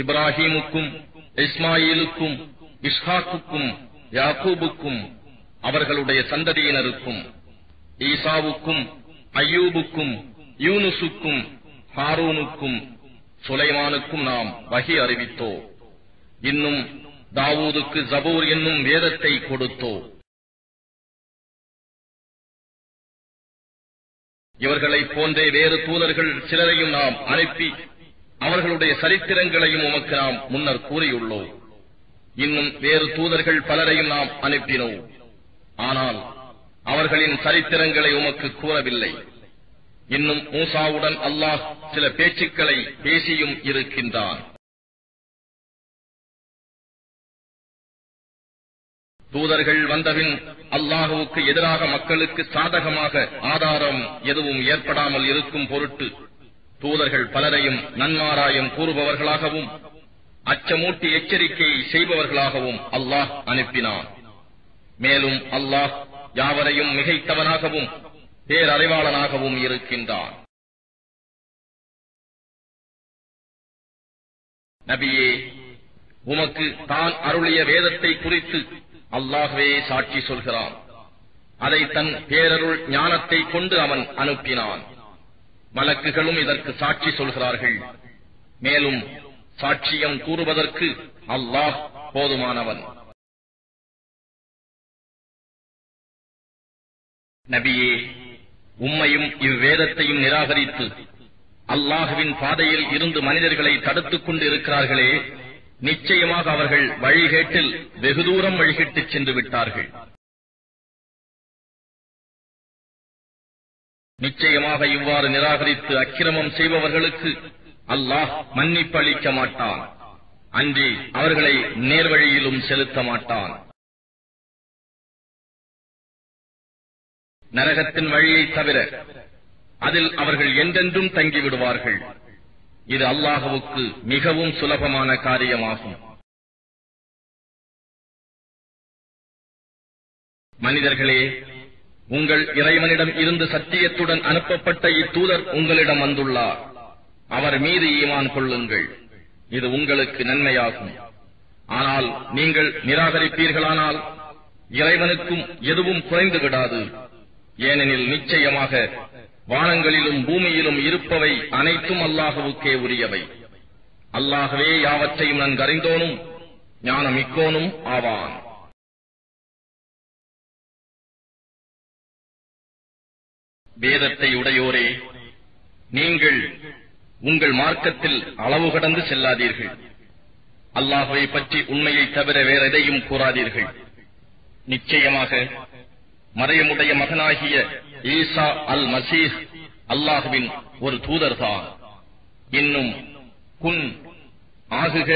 இப்ராஹீமுக்கும் இஸ்மாயிலுக்கும் இஸ்ஹாக்குக்கும் யாக்கூபுக்கும் அவர்களுடைய சந்ததியினருக்கும் ஈசாவுக்கும் அய்யூபுக்கும் யூனுசுக்கும் ஹாரூனுக்கும் சுலைமானுக்கும் நாம் வஹி அறிவித்தோம். இன்னும் தாவூதுக்கு ஜபூர் என்னும் வேதத்தை கொடுத்தோம். இவர்களைப் போன்றே வேறு தூதர்கள் சிலரையும் நாம் அனுப்பி அவர்களுடைய சரித்திரங்களையும் உமக்கு நாம் முன்னர் கூறியுள்ளோம். இன்னும் வேறு தூதர்கள் பலரையும் நாம் அனுப்பினோம். ஆனால் அவர்களின் சரித்திரங்களை உமக்கு கூறவில்லை. இன்னும் மூசாவுடன் அல்லாஹ் சில பேச்சுக்களை பேசியும் இருக்கின்றான். தூதர்கள் வந்தபின் அல்லாஹுவுக்கு எதிராக மக்களுக்கு சாதகமாக ஆதாரம் எதுவும் ஏற்படாமல் இருக்கும் பொருட்டு தூதர்கள் பலரையும் நன்மாராயம் கூறுபவர்களாகவும் அச்சமூட்டி எச்சரிக்கை செய்பவர்களாகவும் அல்லாஹ் அனுப்பினான். மேலும் அல்லாஹ் யாவரையும் மிகைத்தவனாகவும் பேரறிவாளனாகவும் இருக்கின்றான். நபியே, உமக்கு தான் அருளிய வேதத்தை குறித்து அல்லாஹ்வே சாட்சி சொல்கிறான். அதை தன் பேரருள் ஞானத்தை கொண்டு அவன் அனுப்பினான். மலக்குகளும் இதற்கு சாட்சி சொல்கிறார்கள். மேலும் சாட்சியம் கூறுவதற்கு அல்லாஹ் போதுமானவன். நபியே, உம்மையும் இவ்வேதத்தையும் நிராகரித்து அல்லாஹுவின் பாதையில் இருந்து மனிதர்களை தடுத்துக் கொண்டு இருக்கிறார்களே, நிச்சயமாக அவர்கள் வழிகேட்டில் வெகு தூரம் வழிகிட்டுச் சென்று விட்டார்கள். நிச்சயமாக இவ்வாறு நிராகரித்து அக்கிரமம் செய்பவர்களுக்கு அல்லாஹ் மன்னிப்பு அளிக்க மாட்டான். அன்றி அவர்களை நேர்வழியிலும் செலுத்த மாட்டான். நரகத்தின் வழியை தவிர அதில் அவர்கள் என்றென்றும் தங்கிவிடுவார்கள். இது அல்லாஹுவுக்கு மிகவும் சுலபமான காரியமாகும். மனிதர்களே, உங்கள் இறைவனிடம் இருந்து சத்தியத்துடன் அனுப்பப்பட்ட இத்தூதர் உங்களிடம் வந்துள்ளார். அவர் மீது ஈமான் கொள்ளுங்கள். இது உங்களுக்கு நன்மையாகும். ஆனால் நீங்கள் நிராகரிப்பீர்களானால் இறைவனுக்கும் எதுவும் குறைந்து விடாது. ஏனெனில் நிச்சயமாக வானங்களிலும் பூமியிலும் இருப்பவை அனைத்தும் அல்லாஹுவுக்கே உரியவை. அல்லாஹ்வே யாவற்றையும் நன்கறிந்தோனும் ஞானமிக்கோனும் ஆவான். வேதத்தை உடையோரே, நீங்கள் உங்கள் மார்க்கத்தில் அளவு கடந்து செல்லாதீர்கள். அல்லாஹ்வை பற்றி உண்மையை தவிர வேற எதையும் கூறாதீர்கள். நிச்சயமாக மரியமுடைய மகனாகிய ஈசா அல் மசீஹ் அல்லாஹுவின் ஒரு தூதர்தான். இன்னும் குன் ஆகுக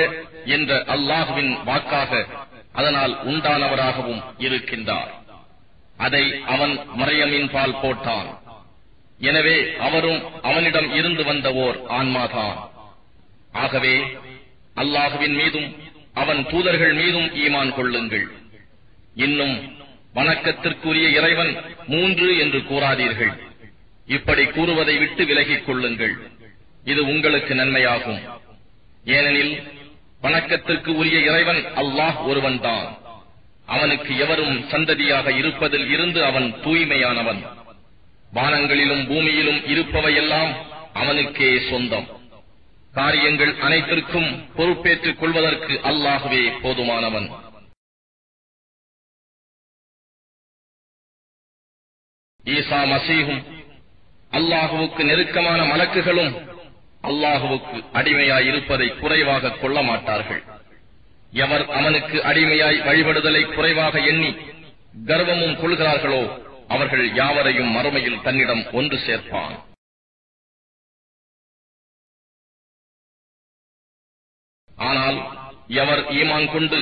என்ற அல்லாஹுவின் வாக்காக அதனால் உண்டானவராகவும் இருக்கின்றார். அதை அவன் மரியமின் பால் போட்டான். எனவே அவரும் அவனிடம் இருந்து வந்த ஓர் ஆன்மாதான். ஆகவே அல்லாஹுவின் மீதும் அவன் தூதர்கள் மீதும் ஈமான் கொள்ளுங்கள். இன்னும் வணக்கத்திற்குரிய இறைவன் 3 என்று கூறாதீர்கள். இப்படி கூறுவதை விட்டு விலகிக் கொள்ளுங்கள். இது உங்களுக்கு நன்மையாகும். ஏனெனில் வணக்கத்திற்கு உரிய இறைவன் அல்லாஹ் ஒருவன்தான். அவனுக்கு எவரும் சந்ததியாக இருப்பதில் இருந்து அவன் தூய்மையானவன். வானங்களிலும் பூமியிலும் இருப்பவையெல்லாம் அவனுக்கே சொந்தம். காரியங்கள் அனைத்திற்கும் பொறுப்பேற்றுக் கொள்வதற்கு அல்லாஹ்வே போதுமானவன். ஈசா மசீஹும் அல்லாஹுவுக்கு நெருக்கமான மலக்குகளும் அல்லாஹுவுக்கு அடிமையாய் இருப்பதை குறைவாக கொள்ள மாட்டார்கள். எவர் அவனுக்கு அடிமையாய் வழிபடுதலை குறைவாக எண்ணி கர்வமும் கொள்கிறார்களோ அவர்கள் யாவரையும் மறுமையில் தன்னிடம் ஒன்று சேர்ப்பான். ஆனால் எவர் ஈமான் கொண்டு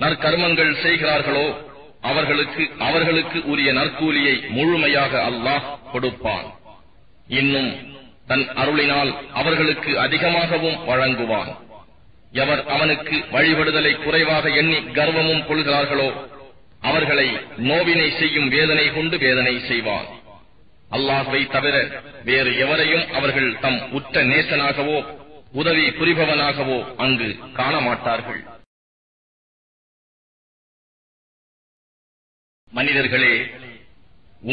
நற்கர்மங்கள் செய்கிறார்களோ அவர்களுக்கு உரிய நற்கூலியை முழுமையாக அல்லாஹ் கொடுப்பான். இன்னும் தன் அருளினால் அவர்களுக்கு அதிகமாகவும் வழங்குவான். எவர் அவனுக்கு வழிபடுதலை குறைவாக எண்ணி கர்வமும் கொள்கிறார்களோ அவர்களை நோவினை செய்யும் வேதனை கொண்டு வேதனை செய்வான். அல்லாஹ்வை தவிர வேறு எவரையும் அவர்கள் தம் உற்ற நேசனாகவோ உதவி புரிபவனாகவோ அங்கு காண மாட்டார்கள். மனிதர்களே,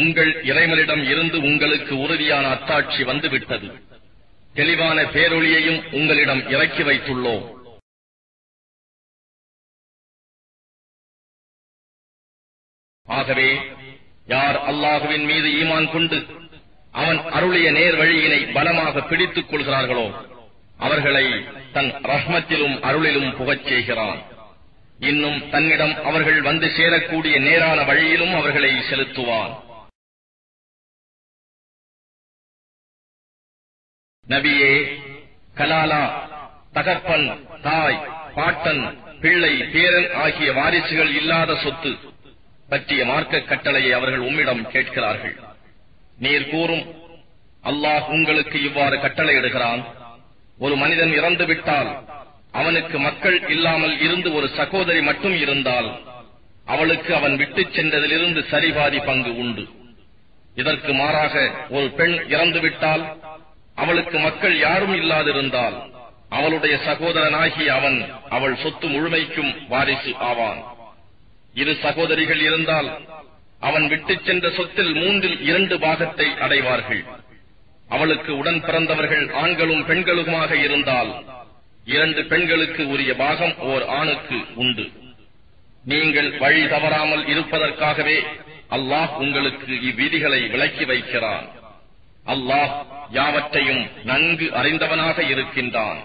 உங்கள் இறைவனிடம் இருந்து உங்களுக்கு உறுதியான அத்தாட்சி வந்துவிட்டது. தெளிவான பேரொளியையும் உங்களிடம் இறக்கி வைத்துள்ளோம். ஆகவே யார் அல்லாஹுவின் மீது ஈமான் கொண்டு அவன் அருளிய நேர் வழியினை பலமாக பிடித்துக் கொள்கிறார்களோ அவர்களை தன் ரஹ்மத்திலும் அருளிலும் புகச் செய்கிறான். இன்னும் தன்னிடம் அவர்கள் வந்து சேரக்கூடிய நேரான வழியிலும் அவர்களை செலுத்துவான். நபியே, கலாலா, தகப்பன், தாய், பாட்டன், பிள்ளை, பேரன் ஆகிய வாரிசுகள் இல்லாத சொத்து பற்றிய மார்க்க கட்டளையை அவர்கள் உம்மிடம் கேட்கிறார்கள். நீர் கூறும், அல்லாஹ் உங்களுக்கு இவ்வாறு கட்டளையிடுகிறான். ஒரு மனிதன் இறந்துவிட்டால் அவனுக்கு மக்கள் இல்லாமல் இருந்து ஒரு சகோதரி மட்டும் இருந்தால் அவளுக்கு அவன் விட்டுச் சென்றதிலிருந்து சரிபாதி பங்கு உண்டு. இதற்கு மாறாக ஒரு பெண் இறந்துவிட்டால் அவளுக்கு மக்கள் யாரும் இல்லாதிருந்தால் அவளுடைய சகோதரனாகிய அவன் அவள் சொத்து முழுமைக்கும் வாரிசு ஆவான். 2 சகோதரிகள் இருந்தால் அவன் விட்டுச் சென்ற சொத்தில் 2/3 பாகத்தை அடைவார்கள். அவளுக்கு உடன் பிறந்தவர்கள் ஆண்களும் பெண்களுமாக இருந்தால் 2 பெண்களுக்கு உரிய பாகம் ஓர் ஆணுக்கு உண்டு. நீங்கள் வழி தவறாமல் இருப்பதற்காகவே அல்லாஹ் உங்களுக்கு இவ்விதிகளை விளக்கி வைக்கிறான். அல்லாஹ் யாவற்றையும் நன்கு அறிந்தவனாக இருக்கின்றான்.